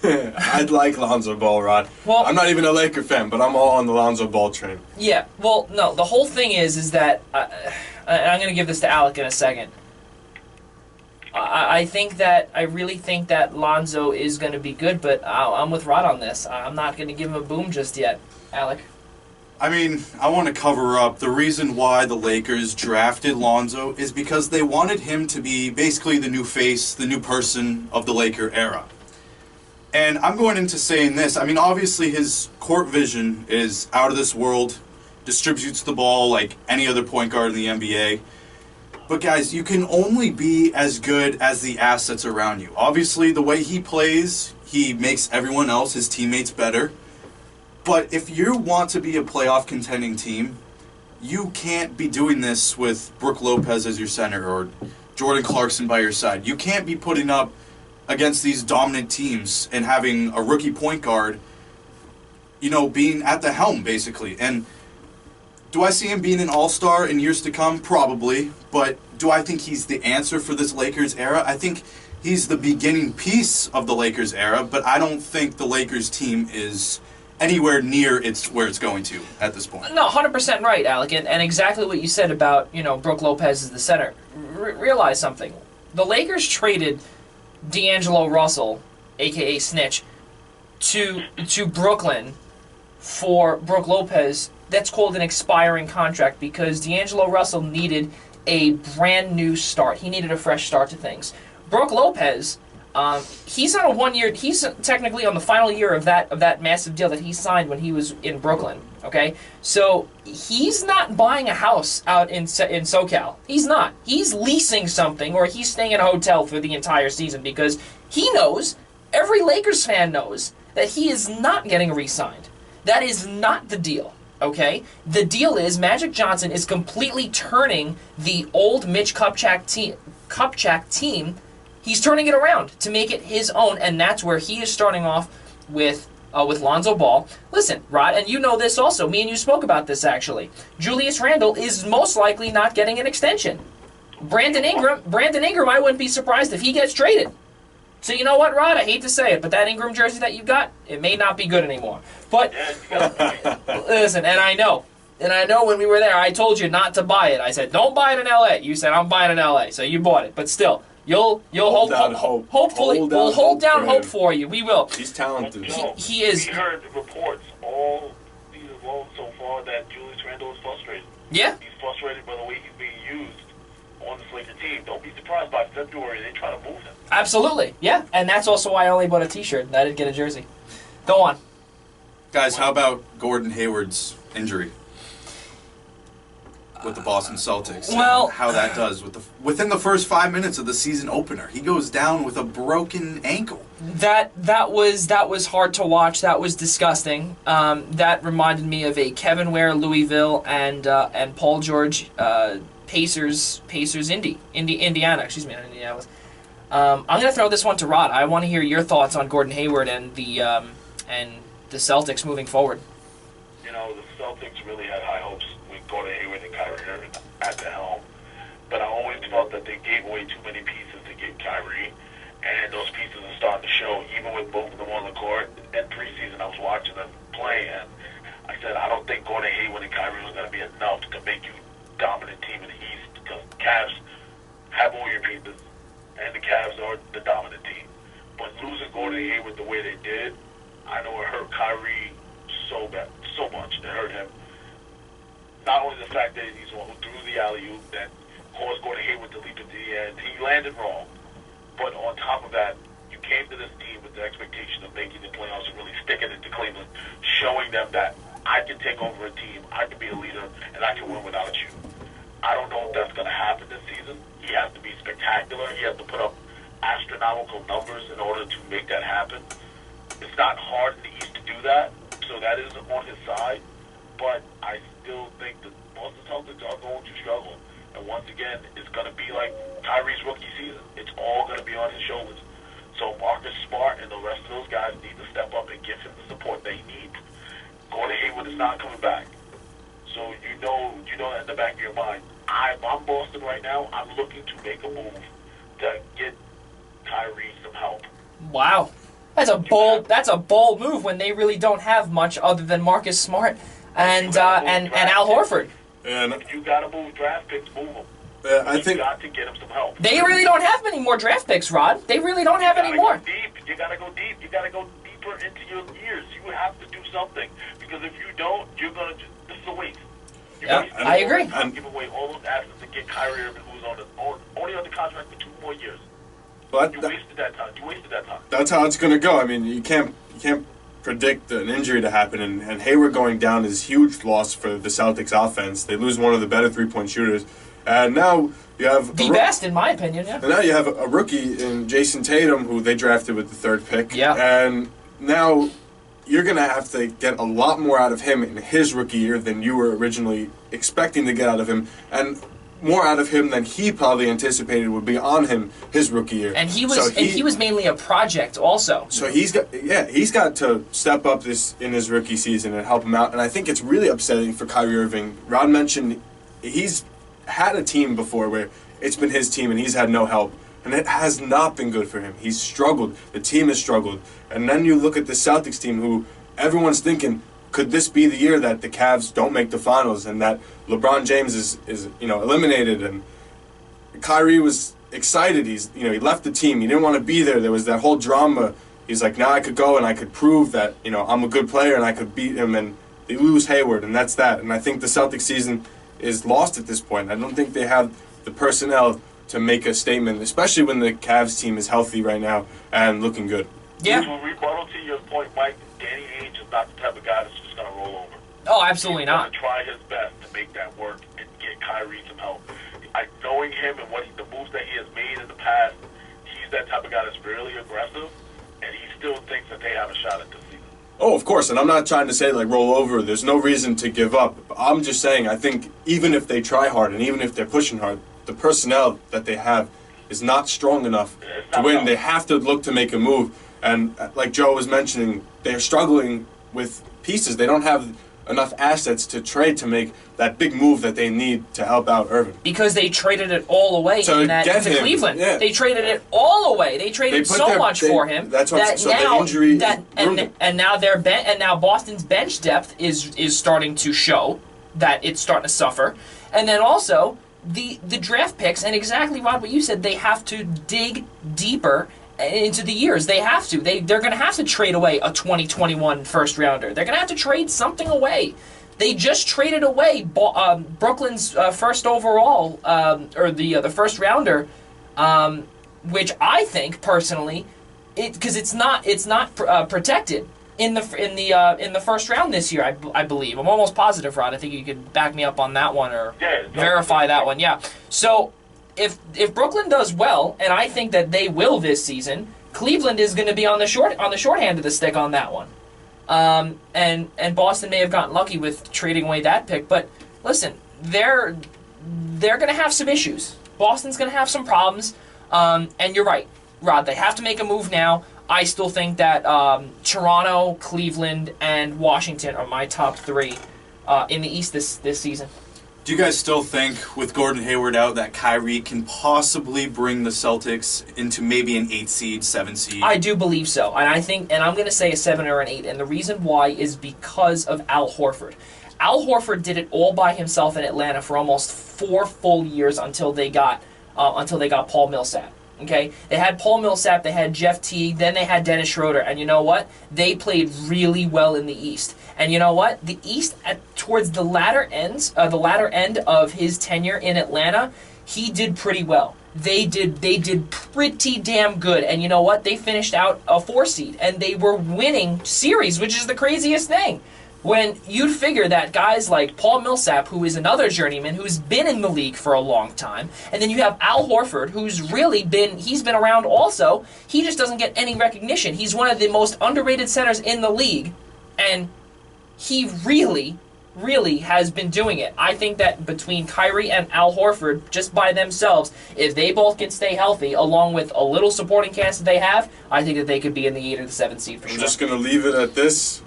I'd like Lonzo Ball, Rod. Well- I'm not even a Laker fan, but I'm all on the Lonzo Ball train. Yeah, well, no, the whole thing is that, and I'm going to give this to Alec in a second. I really think that Lonzo is going to be good, but I'm with Rod on this. I'm not going to give him a boom just yet. Alec? I mean, I want to cover up the reason why the Lakers drafted Lonzo is because they wanted him to be basically the new face, the new person of the Laker era. And I'm going into saying this. I mean, obviously his court vision is out of this world, distributes the ball like any other point guard in the NBA. But guys, you can only be as good as the assets around you. Obviously, the way he plays, he makes everyone else, his teammates, better. But if you want to be a playoff contending team, you can't be doing this with Brook Lopez as your center or Jordan Clarkson by your side. You can't be putting up against these dominant teams and having a rookie point guard, being at the helm, basically. And do I see him being an all-star in years to come? Probably. But do I think he's the answer for this Lakers era? I think he's the beginning piece of the Lakers era, but I don't think the Lakers team is anywhere near where it's going to at this point. No, 100% right, Alec, and exactly what you said about, Brook Lopez as the center. Realize something. The Lakers traded D'Angelo Russell, a.k.a. Snitch, to Brooklyn for Brook Lopez. That's called an expiring contract because D'Angelo Russell needed a brand new start. He needed a fresh start to things. Brook Lopez, he's on a 1 year. He's technically on the final year of that massive deal that he signed when he was in Brooklyn. Okay, so he's not buying a house out in SoCal. He's not. He's leasing something or he's staying in a hotel for the entire season because he knows, every Lakers fan knows, that he is not getting re-signed. That is not the deal. Okay? The deal is Magic Johnson is completely turning the old Mitch Kupchak team, he's turning it around to make it his own, and that's where he is starting off with Lonzo Ball. Listen, Rod, and you know this also. Me and you spoke about this, actually. Julius Randle is most likely not getting an extension. Brandon Ingram, I wouldn't be surprised if he gets traded. So you know what, Rod? I hate to say it, but that Ingram jersey that you got, it may not be good anymore. But listen, and I know when we were there, I told you not to buy it. I said, don't buy it in L.A. You said, I'm buying it in L.A., so you bought it. But still, you'll hold down hope. Hopefully, we'll hold down hope for you. We will. He's talented. He is. We heard reports all season long so far that Julius Randle is frustrated. Yeah. He's frustrated by the way he's being used on this Laker team. Don't be surprised by February they try to move him. Absolutely, yeah. And that's also why I only bought a T-shirt. I didn't get a jersey. Go on. Guys, how about Gordon Hayward's injury with the Boston Celtics? Well- and how that does within the first 5 minutes of the season opener, he goes down with a broken ankle. That was hard to watch. That was disgusting. That reminded me of a Kevin Ware Louisville and Paul George Pacers Indiana. Excuse me, not Indianapolis. I'm going to throw this one to Rod. I want to hear your thoughts on Gordon Hayward and the Celtics moving forward. The Celtics really had high hopes with Gordon Hayward and Kyrie Irving at the helm. But I always felt that they gave away too many pieces to get Kyrie. And those pieces are starting to show, even with both of them on the court. In preseason, I was watching them play, and I said, I don't think Gordon Hayward and Kyrie was going to be enough to make you dominant team in the East because the Cavs have all your pieces, and the Cavs are the dominant team. But losing Gordon Hayward the way they did, I know it hurt Kyrie so bad, so much. It hurt him. Not only the fact that he's the one who threw the alley-oop that caused Gordon Hayward to leap into the end. He landed wrong. But on top of that, you came to this team with the expectation of making the playoffs and really sticking it to Cleveland, showing them that I can take over a team, I can be a leader, and I can win without you. I don't know if that's going to happen this season. He has to be spectacular. He has to put up astronomical numbers in order to make that happen. It's not hard in the East to do that, so that is on his side. But I still think that Boston Celtics are going to struggle. And once again, it's going to be like Kyrie's rookie season. It's all going to be on his shoulders. So Marcus Smart and the rest of those guys need to step up and give him the support they need. Gordon Hayward is not coming back. So you know that in the back of your mind. I'm Boston right now. I'm looking to make a move to get Kyrie some help. Wow. That's a bold move when they really don't have much other than Marcus Smart and Al Horford. And If you got to move draft picks, move them. I think You got to get him some help. They really don't have many more draft picks, Rod. They really don't have any more. You gotta go deep. You gotta go deeper into your years. You have to do something because if you don't, you're gonna just. This is a waste. Yeah, I agree. Give away all those assets to get Kyrie Irving, who's only on the contract for 2 more years. but You wasted that time. that's how it's going to go. I mean, you can't predict an injury to happen, and Hayward going down is a huge loss for the Celtics offense. They lose one of the better three-point shooters, and now you have The best, in my opinion, yeah. And now you have a rookie in Jason Tatum, who they drafted with the 3rd pick. Yeah. And now you're going to have to get a lot more out of him in his rookie year than you were originally expecting to get out of him, and more out of him than he probably anticipated would be on him his rookie year. And he was mainly a project also. So he's got to step up this in his rookie season and help him out. And I think it's really upsetting for Kyrie Irving. Rod mentioned he's had a team before where it's been his team and he's had no help. And it has not been good for him. He's struggled. The team has struggled. And then you look at the Celtics team, who everyone's thinking, could this be the year that the Cavs don't make the finals and that LeBron James is eliminated? And Kyrie was excited. He left the team. He didn't want to be there. There was that whole drama. He's like, now I could go and I could prove that I'm a good player and I could beat him. And they lose Hayward, and that's that. And I think the Celtics season is lost at this point. I don't think they have the personnel to make a statement, especially when the Cavs team is healthy right now and looking good. Yeah. To rebuttal to your point, Mike, Danny Ainge is not the type of guy that's just going to roll over. Oh, absolutely He's not. going to try his best to make that work and get Kyrie some help. Knowing him and the moves that he has made in the past, he's that type of guy that's really aggressive, and he still thinks that they have a shot at this season. Oh, of course, and I'm not trying to say roll over. There's no reason to give up. I'm just saying I think even if they try hard and even if they're pushing hard, the personnel that they have is not strong enough to win. They have to look to make a move. And like Joe was mentioning, they're struggling with pieces. They don't have enough assets to trade to make that big move that they need to help out Irving. Because they traded it all away to Cleveland. Yeah. They traded it all away. They traded for him. That's what. That so now, the injury and now Boston's bench depth is starting to show that it's starting to suffer. And then also the draft picks, and exactly, Rod, what you said, they have to dig deeper into the years. They have to. They're going to have to trade away a 2021 first rounder. They're going to have to trade something away. They just traded away Brooklyn's first overall, or the first rounder, which I think personally, because it's not protected in the first round this year. I believe. I'm almost positive, Rod. I think you could back me up on that one or verify that one. Yeah. So if Brooklyn does well, and I think that they will this season, Cleveland is going to be on the short hand of the stick on that one. And Boston may have gotten lucky with trading away that pick, but listen, they're going to have some issues. Boston's going to have some problems, and you're right, Rod. They have to make a move now. I still think that Toronto, Cleveland, and Washington are my top 3 in the East this season. Do you guys still think, with Gordon Hayward out, that Kyrie can possibly bring the Celtics into maybe an 8 seed, 7 seed? I do believe so, and I'm going to say a 7 or an 8, and the reason why is because of Al Horford. Al Horford did it all by himself in Atlanta for almost 4 full years until they got Paul Millsap. Okay, they had Paul Millsap, they had Jeff Teague, then they had Dennis Schroeder, and you know what? They played really well in the East. And you know what? The East, towards the latter end of his tenure in Atlanta, he did pretty well. They did pretty damn good. And you know what? They finished out a 4 seed, and they were winning series, which is the craziest thing. When you'd figure that guys like Paul Millsap, who is another journeyman, who's been in the league for a long time, and then you have Al Horford, who's he's been around also, he just doesn't get any recognition. He's one of the most underrated centers in the league, and he really, really has been doing it. I think that between Kyrie and Al Horford, just by themselves, if they both can stay healthy, along with a little supporting cast that they have, I think that they could be in the 8 or the 7 seed for sure. I'm just going to leave it at this.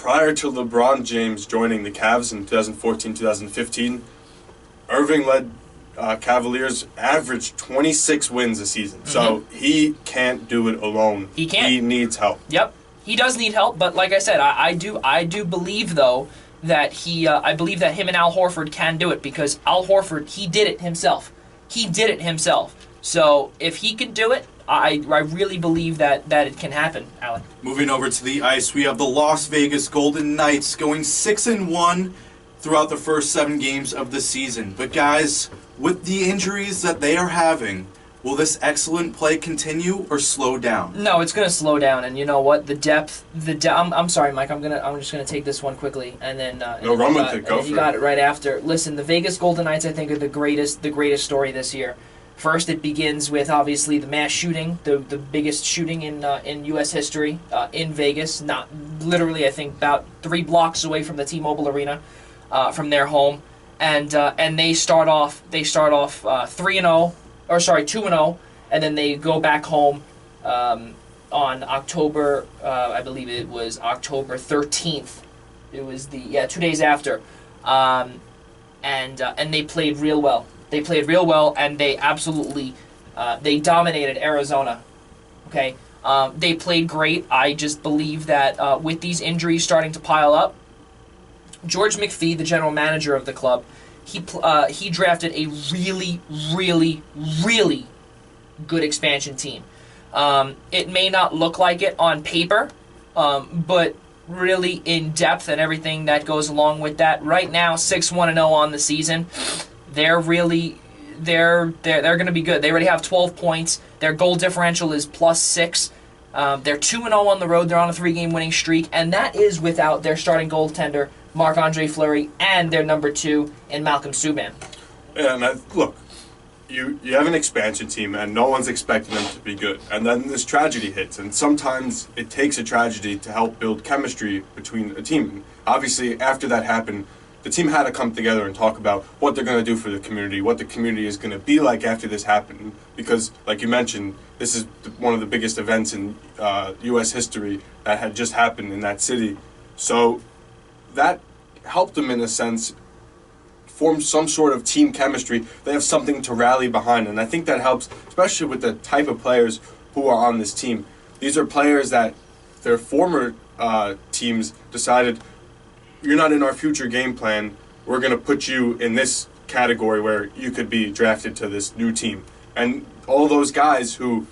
prior to LeBron James joining the Cavs in 2014-2015, Irving led Cavaliers averaged 26 wins a season. So he can't do it alone. He can't. He needs help. Yep, he does need help, but like I said, I do believe though that I believe that him and Al Horford can do it, because Al Horford, he did it himself. So if he can do it, I really believe that it can happen, Alec. Moving over to the ice, we have the Las Vegas Golden Knights going 6-1 throughout the first 7 games of the season. But guys, with the injuries that they are having, will this excellent play continue or slow down? No, it's going to slow down, and you know what? The depth. I'm sorry, Mike. I'm just gonna take this one quickly, and then run with it. Go for it. You got it right after. Listen, the Vegas Golden Knights, I think, are the greatest story this year. First, it begins with obviously the mass shooting, the biggest shooting in U.S. history in Vegas. Not literally, I think, about 3 blocks away from the T-Mobile Arena, from their home, and they start off 3-0. Or sorry, 2-0, and then they go back home on October, I believe it was October 13th. It was 2 days after, and they played real well. And they absolutely they dominated Arizona. Okay, they played great. I just believe that with these injuries starting to pile up, George McPhee, the general manager of the club, he drafted a really, really, really good expansion team. It may not look like it on paper, but really in depth and everything that goes along with that. Right now, 6-1-0 on the season. They're going to be good. They already have 12 points. Their goal differential is +6. They're 2-0 on the road. They're on a 3-game winning streak, and that is without their starting goaltender, Marc-Andre Fleury, and their number 2 in Malcolm Subban. Yeah, and look, you have an expansion team, and no one's expecting them to be good. And then this tragedy hits, and sometimes it takes a tragedy to help build chemistry between a team. And obviously, after that happened, the team had to come together and talk about what they're going to do for the community, what the community is going to be like after this happened. Because, like you mentioned, this is one of the biggest events in U.S. history that had just happened in that city. So that helped them, in a sense, form some sort of team chemistry. They have something to rally behind, and I think that helps, especially with the type of players who are on this team. These are players that their former teams decided, you're not in our future game plan, we're going to put you in this category where you could be drafted to this new team. And all those guys who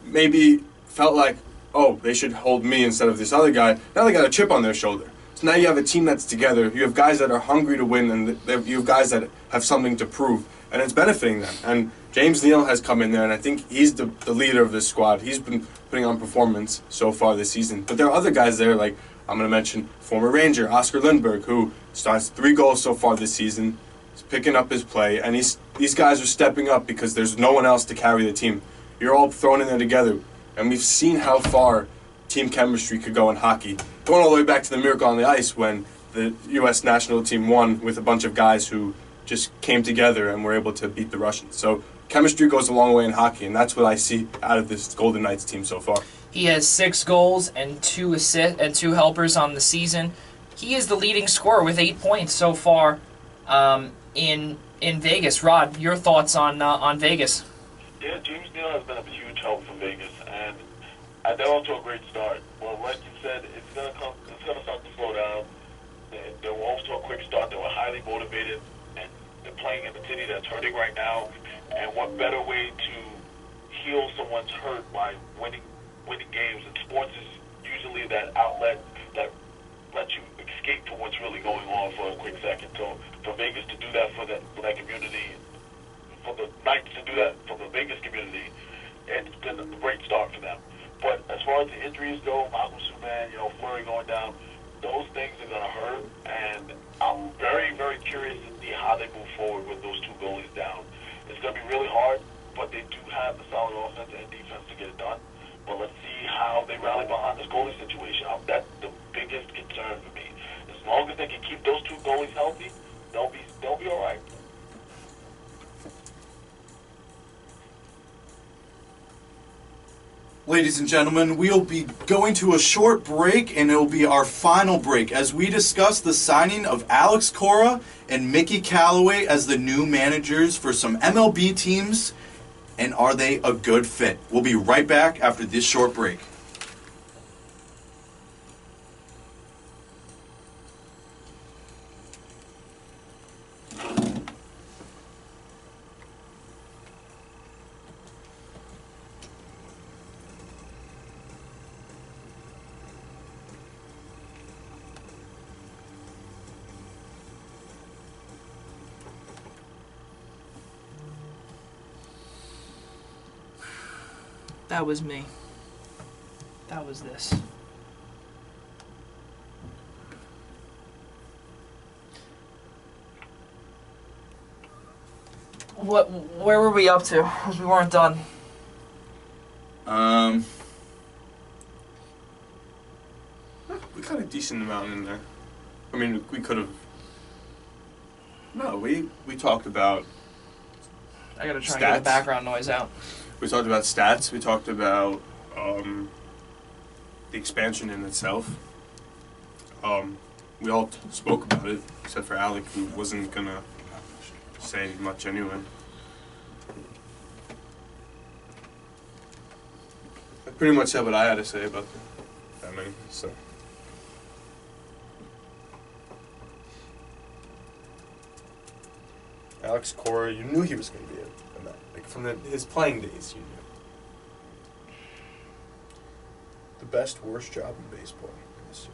maybe felt like, oh, they should hold me instead of this other guy, now they got a chip on their shoulder. So now you have a team that's together, you have guys that are hungry to win, and you have guys that have something to prove, and it's benefiting them. And James Neal has come in there, and I think he's the leader of this squad. He's been putting on performance so far this season. But there are other guys there, like I'm going to mention former Ranger Oscar Lindberg, who starts 3 goals so far this season. He's picking up his play, and these guys are stepping up because there's no one else to carry the team. You're all thrown in there together, and we've seen how far team chemistry could go in hockey. Going all the way back to the Miracle on the Ice when the U.S. national team won with a bunch of guys who just came together and were able to beat the Russians. So chemistry goes a long way in hockey, and that's what I see out of this Golden Knights team so far. He has 6 goals and 2 assists and 2 helpers on the season. He is the leading scorer with 8 points so far in Vegas. Rod, your thoughts on Vegas? Yeah, James Neal has been a huge help for Vegas, and they're off to a great start. Well, like you said, it's gonna start to slow down. They were off to a quick start. They were highly motivated, and they're playing in a city that's hurting right now. And what better way to heal someone's hurt by winning games? And sports is usually that outlet that lets you escape from what's really going on for a quick second. So for Vegas to do that for that community, for the Knights to do that for the Vegas community, it's been a great start for them. But as far as the injuries go, Malcolm Subban, Fleury going down, those things are going to hurt. And I'm very, very curious to see how they move forward with those 2 goalies down. It's going to be really hard, but they do have the solid offense and defense to get it done. But let's see how they rally behind this goalie situation. That's the biggest concern for me. As long as they can keep those 2 goalies healthy, they'll be all right. Ladies and gentlemen, we'll be going to a short break, and it will be our final break as we discuss the signing of Alex Cora and Mickey Callaway as the new managers for some MLB teams, and are they a good fit? We'll be right back after this short break. That was me. That was this. Where were we up to? Because we weren't done. We got a decent amount in there. I mean, we could have. No, we talked about. I gotta try and get the Stats? background noise out. We talked about stats. We talked about the expansion in itself. We all spoke about it, except for Alec, who wasn't gonna say much anyway. I pretty much said what I had to say about that many. So. Alex Cora, you knew he was going to be a Met. Like from his playing days, you knew. The best, worst job in baseball. Yes, sir.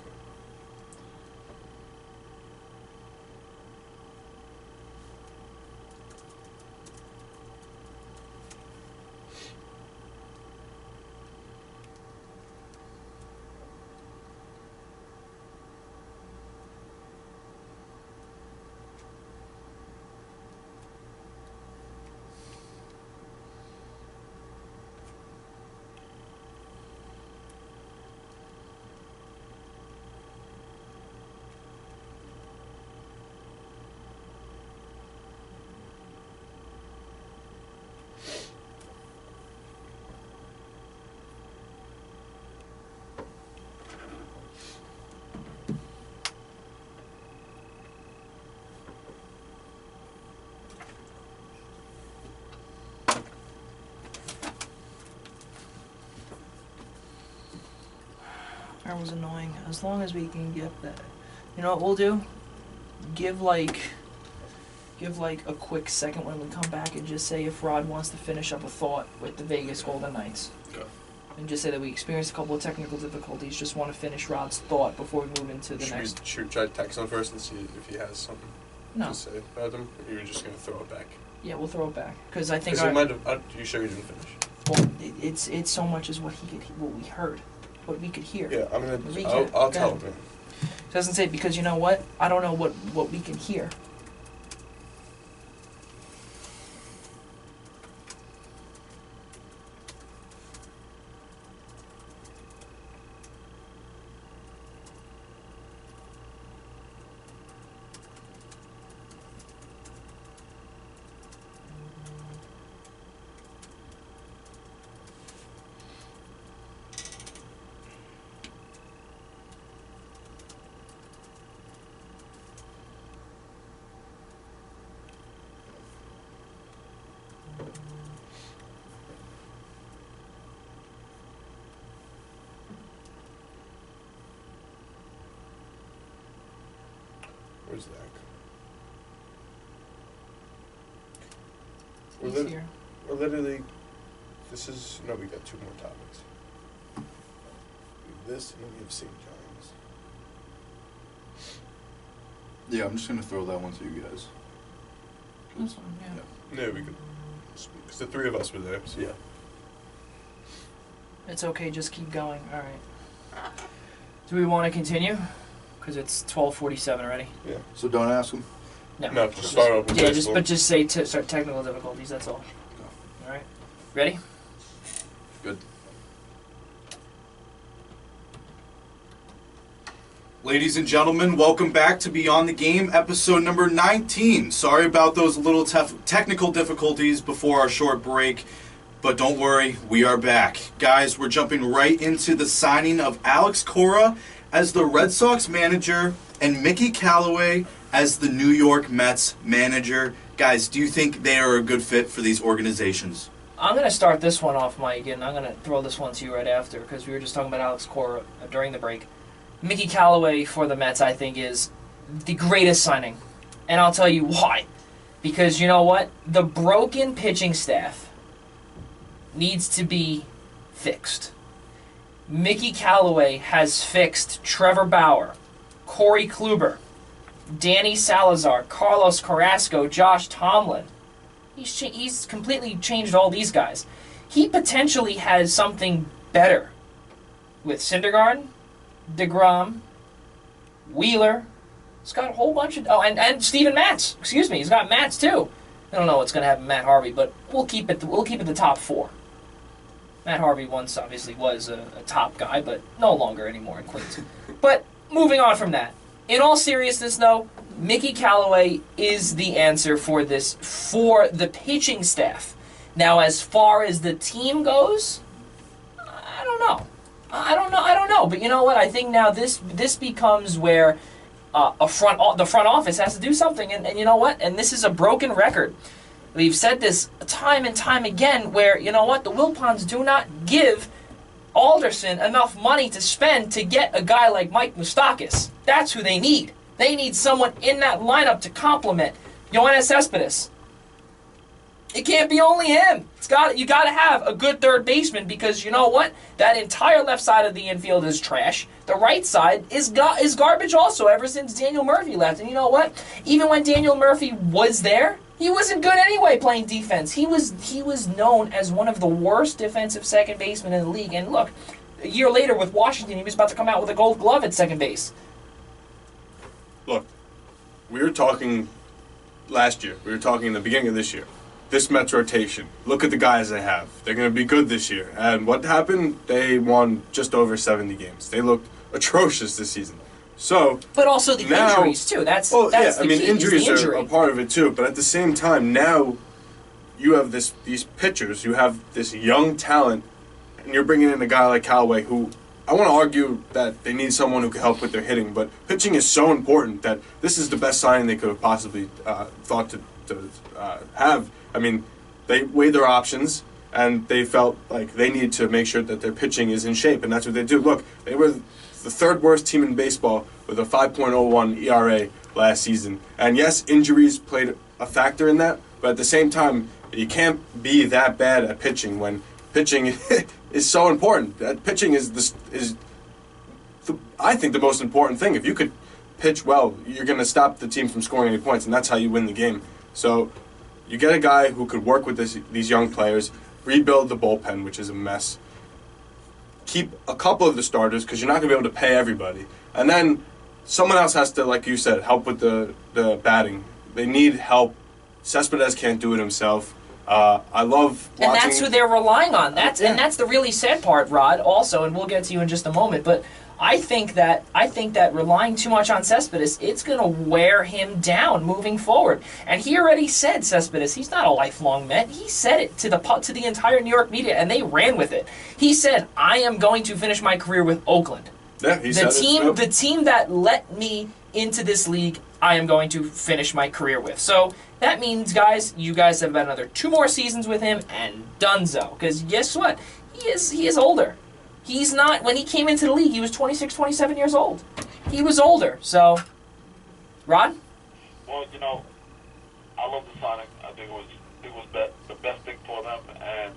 That was annoying. As long as we can get that. You know what we'll do? Give like a quick second when we come back and just say if Rod wants to finish up a thought with the Vegas Golden Knights. Okay. And just say that we experienced a couple of technical difficulties. Just want to finish Rod's thought before we move into the next. Should we try to text him first and see if he has something No. to say about them? Or you're just going to throw it back? Yeah, we'll throw it back because I think. Because he might have. You sure he didn't finish? Well, it's so much as what we heard, what we could hear. Yeah, I'm gonna. Recap. I'll Go tell ahead. him. It doesn't say because you know what? I don't know what we can hear. Where's Zach? He's here. We're literally. This is no. We got two more topics. We have this, and then we have St. John's. Yeah, I'm just going to throw that one to you guys. That's fine, yeah. No, we could. Because the three of us were there. So yeah. It's okay, just keep going. All right. Do we want to continue? Because it's 12:47 already. Yeah. So don't ask him. No, just start over with Yeah, baseball. just say start technical difficulties. That's all. All right. Ready? Good. Ladies and gentlemen, welcome back to Beyond the Game, episode number 19. Sorry about those little technical difficulties before our short break. But don't worry, we are back. Guys, we're jumping right into the signing of Alex Cora as the Red Sox manager and Mickey Callaway as the New York Mets manager. Guys, do you think they are a good fit for these organizations? I'm going to start this one off, Mike, and I'm going to throw this one to you right after because we were just talking about Alex Cora during the break. Mickey Callaway for the Mets, I think, is the greatest signing. And I'll tell you why. Because you know what? The broken pitching staff needs to be fixed. Mickey Callaway has fixed Trevor Bauer, Corey Kluber, Danny Salazar, Carlos Carrasco, Josh Tomlin. He's completely changed all these guys. He potentially has something better with Syndergaard, DeGrom, Wheeler. He's got a whole bunch of... Oh, and Steven Matz. Excuse me, he's got Matz too. I don't know what's going to happen with Matt Harvey, but we'll keep it the top four. Matt Harvey once obviously was a top guy, but no longer anymore in Queens. But moving on from that, in all seriousness though, Mickey Callaway is the answer for this, for the pitching staff. Now, as far as the team goes, I don't know. But you know what? I think now this becomes where the front office has to do something. And you know what? And this is a broken record. We've said this time and time again where, you know what, the Wilpons do not give Alderson enough money to spend to get a guy like Mike Moustakas. That's who they need. They need someone in that lineup to complement Yoenis Cespedes. It can't be only him. You got to have a good third baseman because you know what? That entire left side of the infield is trash. The right side is garbage also ever since Daniel Murphy left. And you know what? Even when Daniel Murphy was there, he wasn't good anyway playing defense. He was known as one of the worst defensive second basemen in the league. And look, a year later with Washington, he was about to come out with a gold glove at second base. Look, we were talking last year. We were talking in the beginning of this year. This Mets rotation. Look at the guys they have. They're going to be good this year. And what happened? They won just over 70 games. They looked atrocious this season. So, but also the injuries too. That's the key, injuries are a part of it too. But at the same time, now you have these pitchers. You have this young talent, and you're bringing in a guy like Callaway, who I want to argue that they need someone who can help with their hitting. But pitching is so important that this is the best signing they could have possibly thought to have. I mean, they weighed their options, and they felt like they need to make sure that their pitching is in shape, and that's what they do. Look, they were the third worst team in baseball with a 5.01 ERA last season. And yes, injuries played a factor in that, but at the same time, you can't be that bad at pitching when pitching is so important. That pitching I think the most important thing. If you could pitch well, you're going to stop the team from scoring any points, and that's how you win the game. So you get a guy who could work with these young players, rebuild the bullpen, which is a mess, keep a couple of the starters because you're not going to be able to pay everybody. And then someone else has to, like you said, help with the batting. They need help. Cespedes can't do it himself. I love watching... And that's who they're relying on. And that's the really sad part, Rod, also, and we'll get to you in just a moment. But I think that relying too much on Cespedes, it's going to wear him down moving forward. And he already said, Cespedes, he's not a lifelong Met. He said it to the entire New York media, and they ran with it. He said, I am going to finish my career with Oakland. Yeah, he said it. The team that let me into this league, I am going to finish my career with. So that means, guys, you guys have about another 2 more seasons with him, and donezo. Because guess what? He is older. He's not, when he came into the league, he was 26, 27 years old. He was older, so. Rod? Well, you know, I love the signing. I think it was the best thing for them, and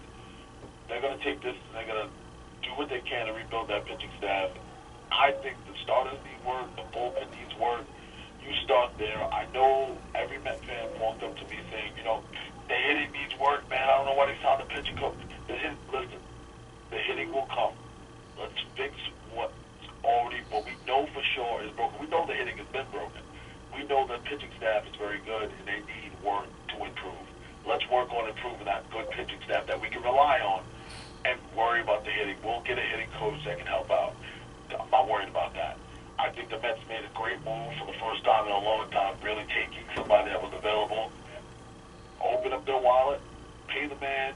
they're going to take this and they're going to do what they can to rebuild that pitching staff. I think the starters need work, the bullpen needs work. You start there. I know every Met fan walked up to me saying, you know, the hitting needs work, man. I don't know why they signed the pitching coach. Listen, the hitting will come. Let's fix what we know for sure is broken. We know the hitting has been broken. We know the pitching staff is very good, and they need work to improve. Let's work on improving that good pitching staff that we can rely on and worry about the hitting. We'll get a hitting coach that can help out. I'm not worried about that. I think the Mets made a great move for the first time in a long time, really taking somebody that was available, open up their wallet, pay the man,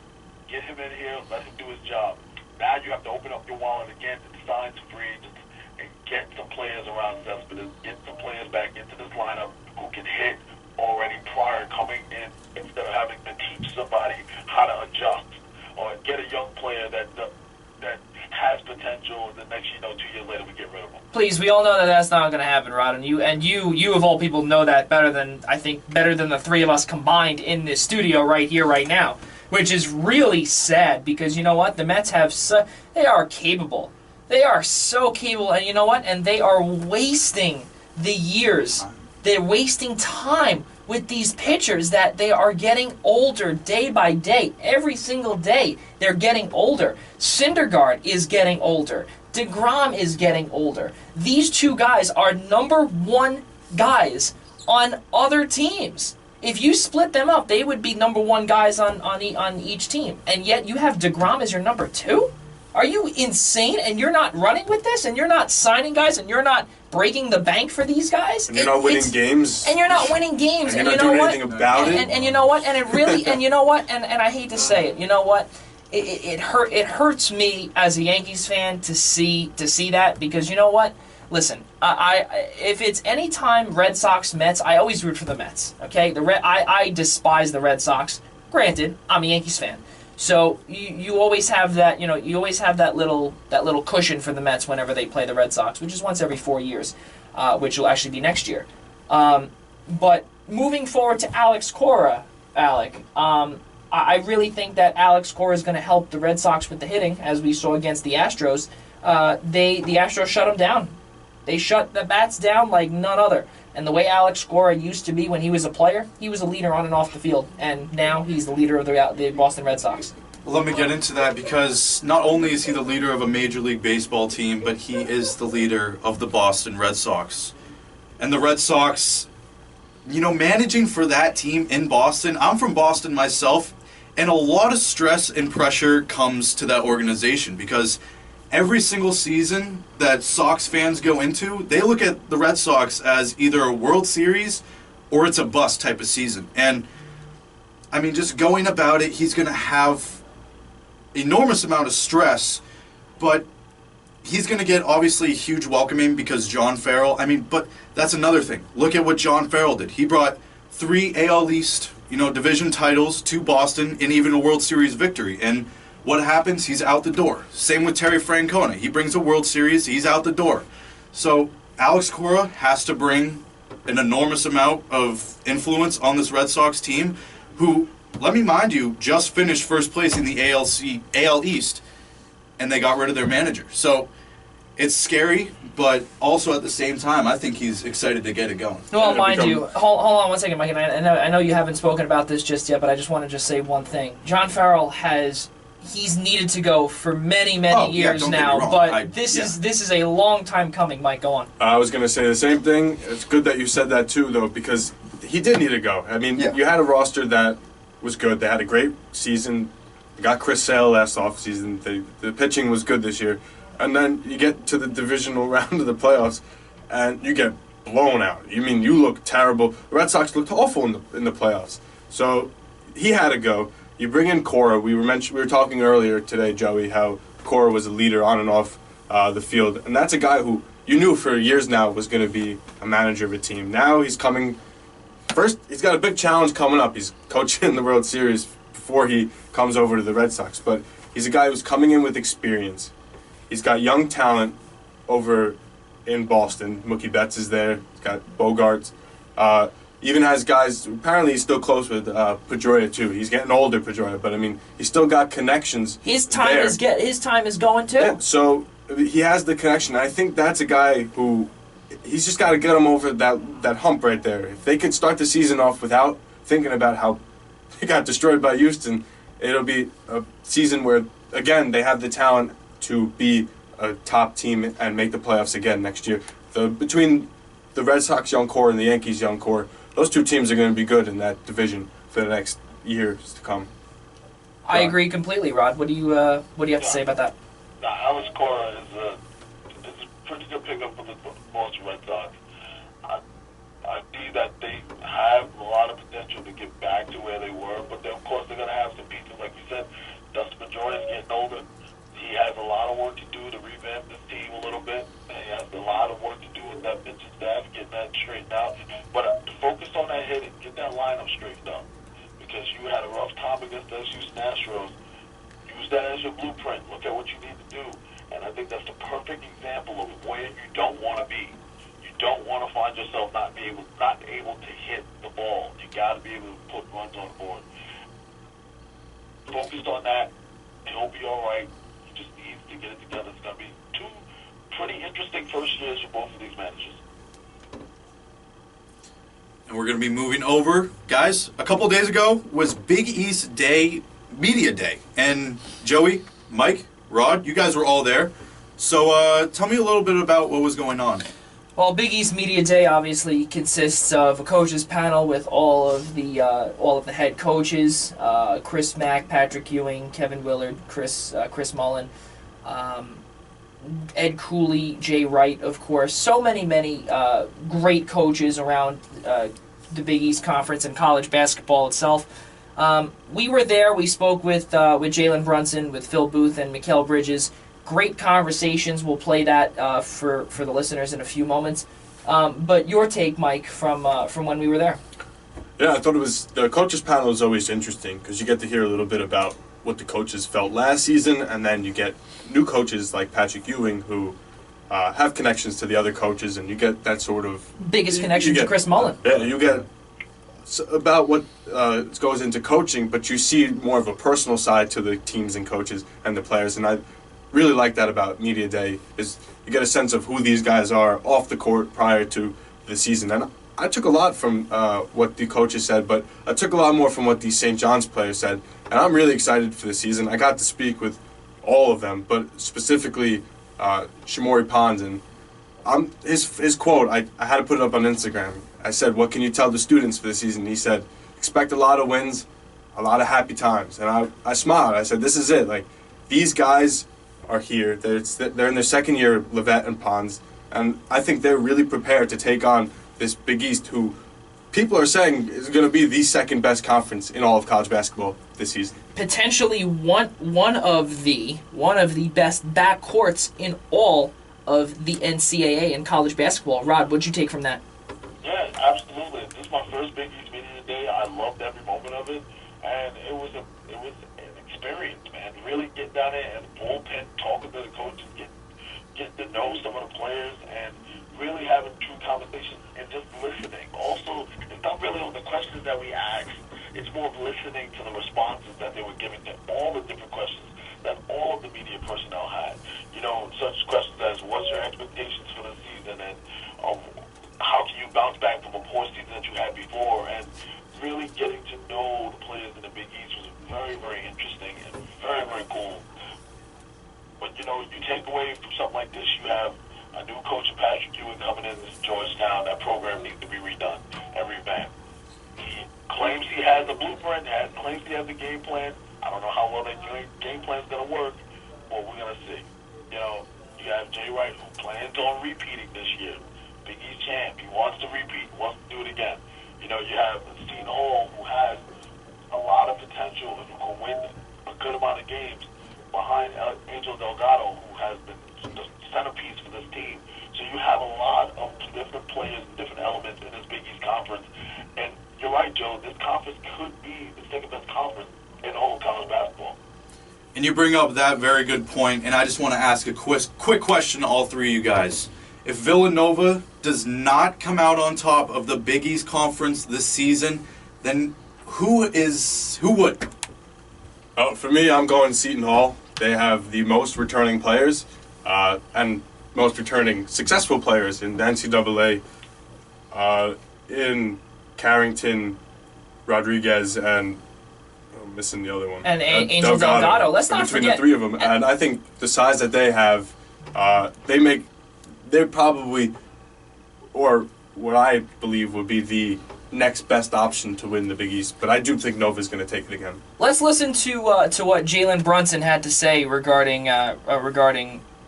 Get him in here, let him do his job. Now you have to open up your wallet again to sign some free agents and get some players around Cespedes, get some players back into this lineup who can hit already prior coming in instead of having to teach somebody how to adjust, or get a young player that has potential, and the next 2 years later we get rid of him. Please, we all know that that's not going to happen, Rod, and you of all people know that better than the three of us combined in this studio right here, right now, which is really sad because you know what? The Mets they are capable. They are so capable, and you know what? And they are wasting the years. They're wasting time with these pitchers that they are getting older day by day. Every single day, they're getting older. Syndergaard is getting older. DeGrom is getting older. These two guys are number one guys on other teams. If you split them up, they would be number one guys on each team. And yet you have DeGrom as your number two? Are you insane? And you're not running with this? And you're not signing guys? And you're not breaking the bank for these guys? And you're not winning games? And you're not winning games. And you're not doing anything about it? And you know what? And it really, and you know what? And I hate to say it, you know what? It hurts me as a Yankees fan to see that, because you know what? Listen, if it's any time Red Sox Mets, I always root for the Mets. Okay, I despise the Red Sox. Granted, I'm a Yankees fan, so you always have that. You always have that little cushion for the Mets whenever they play the Red Sox, which is once every 4 years, which will actually be next year. But moving forward to Alex Cora, Alec. I really think that Alex Cora is going to help the Red Sox with the hitting, as we saw against the Astros. The Astros shut him down. They shut the bats down like none other. And the way Alex Cora used to be when he was a player, he was a leader on and off the field. And now he's the leader of the Boston Red Sox. Well, let me get into that, because not only is he the leader of a Major League Baseball team, but he is the leader of the Boston Red Sox. And the Red Sox, managing for that team in Boston, I'm from Boston myself, and a lot of stress and pressure comes to that organization, because every single season that Sox fans go into, they look at the Red Sox as either a World Series or it's a bust type of season. And, just going about it, he's going to have enormous amount of stress, but he's going to get, obviously, a huge welcoming because John Farrell, but that's another thing. Look at what John Farrell did. He brought 3 AL East, division titles to Boston and even a World Series victory. And what happens? He's out the door. Same with Terry Francona. He brings a World Series, he's out the door. So Alex Cora has to bring an enormous amount of influence on this Red Sox team, who, let me mind you, just finished first place in the AL East, and they got rid of their manager. So it's scary, but also at the same time, I think he's excited to get it going. Well, mind you, hold on one second, Mike. And I know you haven't spoken about this just yet, but I just want to just say one thing. John Farrell he's needed to go for many years now, but this is a long time coming. Mike, go on. I was going to say the same thing. It's good that you said that too, though, because he did need to go. You had a roster that was good. They had a great season. They got Chris Sale last offseason. The pitching was good this year. And then you get to the divisional round of the playoffs, and you get blown out. You look terrible. The Red Sox looked awful in the playoffs. So he had to go. You bring in Cora. We were talking earlier today, Joey, how Cora was a leader on and off the field, and that's a guy who you knew for years now was going to be a manager of a team. Now he's coming. First, he's got a big challenge coming up. He's coaching in the World Series before he comes over to the Red Sox, but he's a guy who's coming in with experience. He's got young talent over in Boston. Mookie Betts is there. He's got Bogarts. Even has guys. Apparently, he's still close with Pedroia too. He's getting older, Pedroia, but he's still got connections. His time is going too. Yeah, so he has the connection. I think that's a guy who he's just got to get him over that hump right there. If they could start the season off without thinking about how they got destroyed by Houston, it'll be a season where again they have the talent to be a top team and make the playoffs again next year. Between the Red Sox young core and the Yankees young core, those two teams are going to be good in that division for the next years to come. I agree completely, Rod. What do you have to say about that? Alex Cora is a pretty good pickup for the Boston Red Sox. I see that they have a lot of potential to get back to where they were, but then, of course, they're going to have some pieces, like you said. Jordan's getting older. He has a lot of work to do to revamp this team a little bit. And he has a lot of work to do with that pitching staff, getting that straightened out. But focus on that hitting. Get that lineup straightened out. Because you had a rough time against those Houston Astros. Use that as your blueprint. Look at what you need to do. And I think that's the perfect example of where you don't want to be. You don't want to find yourself not able to hit the ball. You got to be able to put runs on the board. Focus on that. He'll be all right. He just needs to get it together. It's going to be two pretty interesting first years for both of these managers. And we're going to be moving over. Guys, a couple days ago was Big East Day, Media Day. And Joey, Mike, Rod, you guys were all there. So tell me a little bit about what was going on. Well, Big East Media Day obviously consists of a coaches panel with all of the head coaches: Chris Mack, Patrick Ewing, Kevin Willard, Chris Mullen, Ed Cooley, Jay Wright, of course. So many great coaches around the Big East Conference and college basketball itself. We were there. We spoke with Jalen Brunson, with Phil Booth, and Mikal Bridges. Great conversations. We'll play that for the listeners in a few moments. But your take, Mike, from when we were there. Yeah, I thought the coaches panel is always interesting because you get to hear a little bit about what the coaches felt last season, and then you get new coaches like Patrick Ewing who have connections to the other coaches, and you get that sort of biggest connection to Chris Mullen. Yeah, you get about what goes into coaching, but you see more of a personal side to the teams and coaches and the players, and I really like that about Media Day is you get a sense of who these guys are off the court prior to the season. And I took a lot from what the coaches said, but I took a lot more from what the St. John's players said. And I'm really excited for the season. I got to speak with all of them, but specifically Shamorie Ponds. And his quote, I had to put it up on Instagram. I said, "What can you tell the students for the season?" He said, "Expect a lot of wins, a lot of happy times." And I smiled. I said, "This is it. Like, these guys are here. They're in their second year, Levette and Ponds, and I think they're really prepared to take on this Big East, who people are saying is going to be the second best conference in all of college basketball this season. Potentially one of the best backcourts in all of the NCAA in college basketball. Rod, what'd you take from that? Yeah, absolutely. This is my first Big East meeting today. I loved every moment of it, and it was an experience, man. Really get down there and the bullpen, talking to the coaches, get to know some of the players, and really having true conversations and just listening. Also, it's not really on the questions that we asked. It's more of listening to the responses that they were giving to all the different questions that all of the media personnel had. You know, such questions as what's your expectations for the season, and how can you bounce back from a poor season that you had before, and really getting to know the players in the Big East was very, very interesting and very, very cool. But, you know, you take away from something like this, you have a new coach, Patrick Ewing, coming in Georgetown. That program needs to be redone and revamped. He claims he has a blueprint, claims he has a game plan. I don't know how well that game plan is going to work, but we're going to see. You know, you have Jay Wright, who plans on repeating this year. Big East champ. He wants to repeat, wants to do it again. You know, you have Seton Hall, who has a lot of potential and who can win a good amount of games behind Angel Delgado, who has been the centerpiece for this team. So you have a lot of different players and different elements in this Big East conference. And you're right, Joe, this conference could be the second best conference in all of college basketball. And you bring up that very good point, and I just want to ask a quick question to all three of you guys. If Villanova does not come out on top of the Big East Conference this season, then who would? Oh, for me, I'm going Seton Hall. They have the most returning players and most returning successful players in the NCAA, in Carrington, Rodriguez, and I'm missing the other one. And Angel Delgado. Let's not between forget. the three of them. And I think the size that they have, they're probably, or what I believe would be the next best option to win the Big East. But I do think Nova's going to take it again. Let's listen to what Jalen Brunson had to say regarding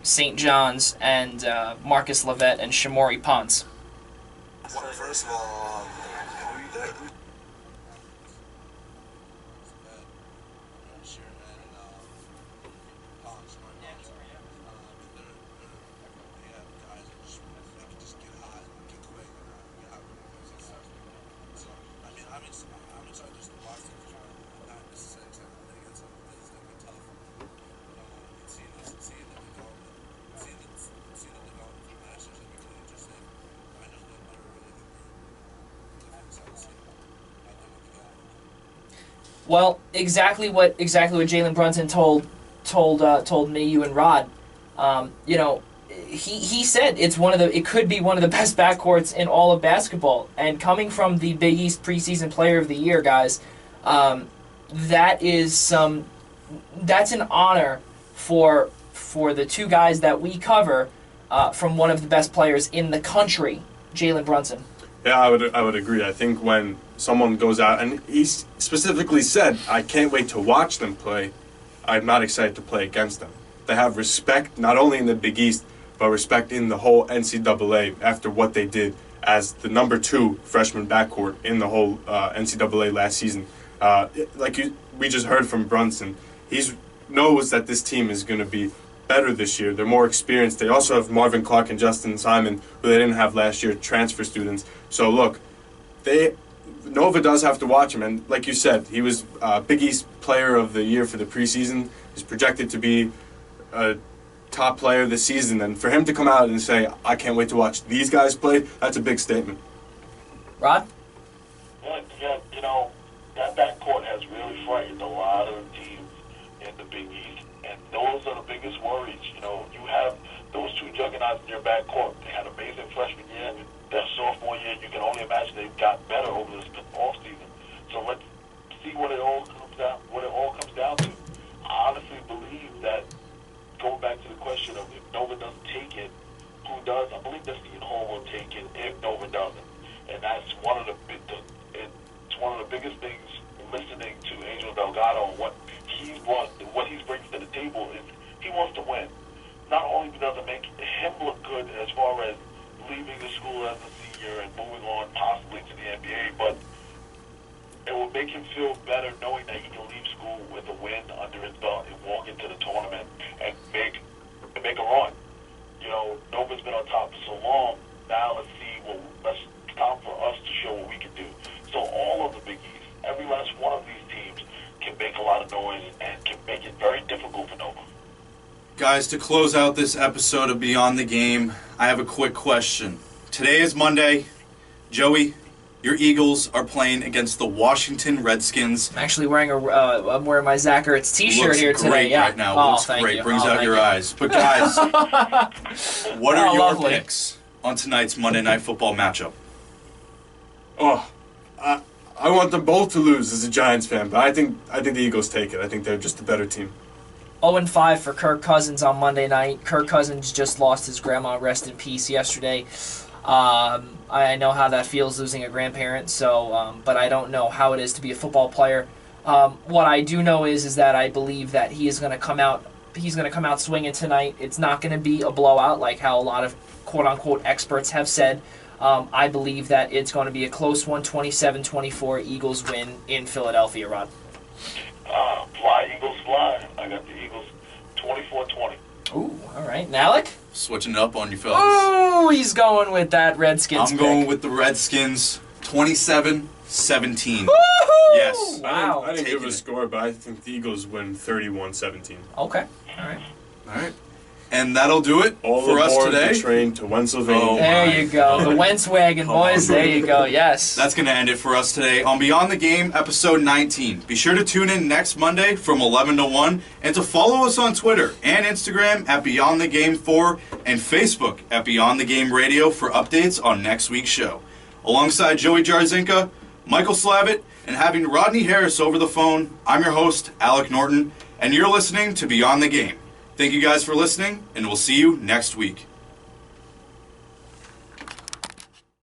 St. John's and Marcus Levette and Shamorie Ponds. First of all, Well, exactly what Jalen Brunson told me, you, and Rod. He said it could be one of the best backcourts in all of basketball. And coming from the Big East preseason Player of the Year, guys, that's an honor for the two guys that we cover from one of the best players in the country, Jalen Brunson. Yeah, I would agree. I think when someone goes out, and he specifically said, I can't wait to watch them play, I'm not excited to play against them. They have respect, not only in the Big East, but respect in the whole NCAA after what they did as the number 2 freshman backcourt in the whole NCAA last season. We just heard from Brunson, he knows that this team is going to be better this year. They're more experienced. They also have Marvin Clark and Justin Simon, who they didn't have last year, transfer students. So look, Nova does have to watch him, and like you said, he was Big East Player of the Year for the preseason. He's projected to be a top player this season, and for him to come out and say, I can't wait to watch these guys play, that's a big statement. Rod? Yeah, that backcourt has really frightened a lot of teams in the Big East, and those are the biggest worries. You have those two juggernauts in your backcourt. They had an amazing freshman year. Their sophomore year, you can only imagine they've got better over this offseason. So let's see what it all comes down to. I honestly believe that, going back to the question of if Nova doesn't take it, who does? I believe that Seton Hall will take it if Nova doesn't, and that's one of the biggest things. Listening to Angel Delgado, what he brings to the table is he wants to win. Not only does it make him look good as far as leaving the school as a senior and moving on possibly to the NBA, but it will make him feel better knowing that he can leave school with a win under his belt and walk into the tournament and make a run. Nova's been on top for so long. Now it's time for us to show what we can do. So all of the Big East, every last one of these teams can make a lot of noise and can make it very difficult for Nova. Guys, to close out this episode of Beyond the Game, I have a quick question. Today is Monday. Joey, your Eagles are playing against the Washington Redskins. I'm actually wearing I'm wearing my Zach Ertz t-shirt here today. Looks great yeah. right now. Looks great. You. Brings out your eyes. But guys, what are your picks on tonight's Monday Night Football matchup? I want them both to lose as a Giants fan, but I think the Eagles take it. I think they're just a better team. 0-5 for Kirk Cousins on Monday night. Kirk Cousins just lost his grandma, rest in peace, yesterday. I know how that feels, losing a grandparent. But I don't know how it is to be a football player. What I do know is that I believe that he is going to come out. He's going to come out swinging tonight. It's not going to be a blowout like how a lot of quote unquote experts have said. I believe that it's going to be a close one, 27-24. Eagles win in Philadelphia. Rod. Fly, Eagles, fly. I got the Eagles 24-20. Ooh, all right. And Alec? Switching it up on you fellas. Oh, he's going with that Redskins I'm going with the Redskins 27-17. Woo-hoo! Yes. Wow. I didn't give Taking a it. score, but I think the Eagles win 31-17. Okay. All right. All right. And that'll do it All for us aboard today. the train to Pennsylvania. Oh, There my you go. The God. Wentz wagon, Come boys. on. There you go. Yes. That's going to end it for us today on Beyond the Game, episode 19. Be sure to tune in next Monday from 11 to 1 and to follow us on Twitter and Instagram at Beyond the Game 4 and Facebook at Beyond the Game Radio for updates on next week's show. Alongside Joey Jarzinka, Michael Slavitt, and having Rodney Harris over the phone, I'm your host, Alec Norton, and you're listening to Beyond the Game. Thank you guys for listening, and we'll see you next week.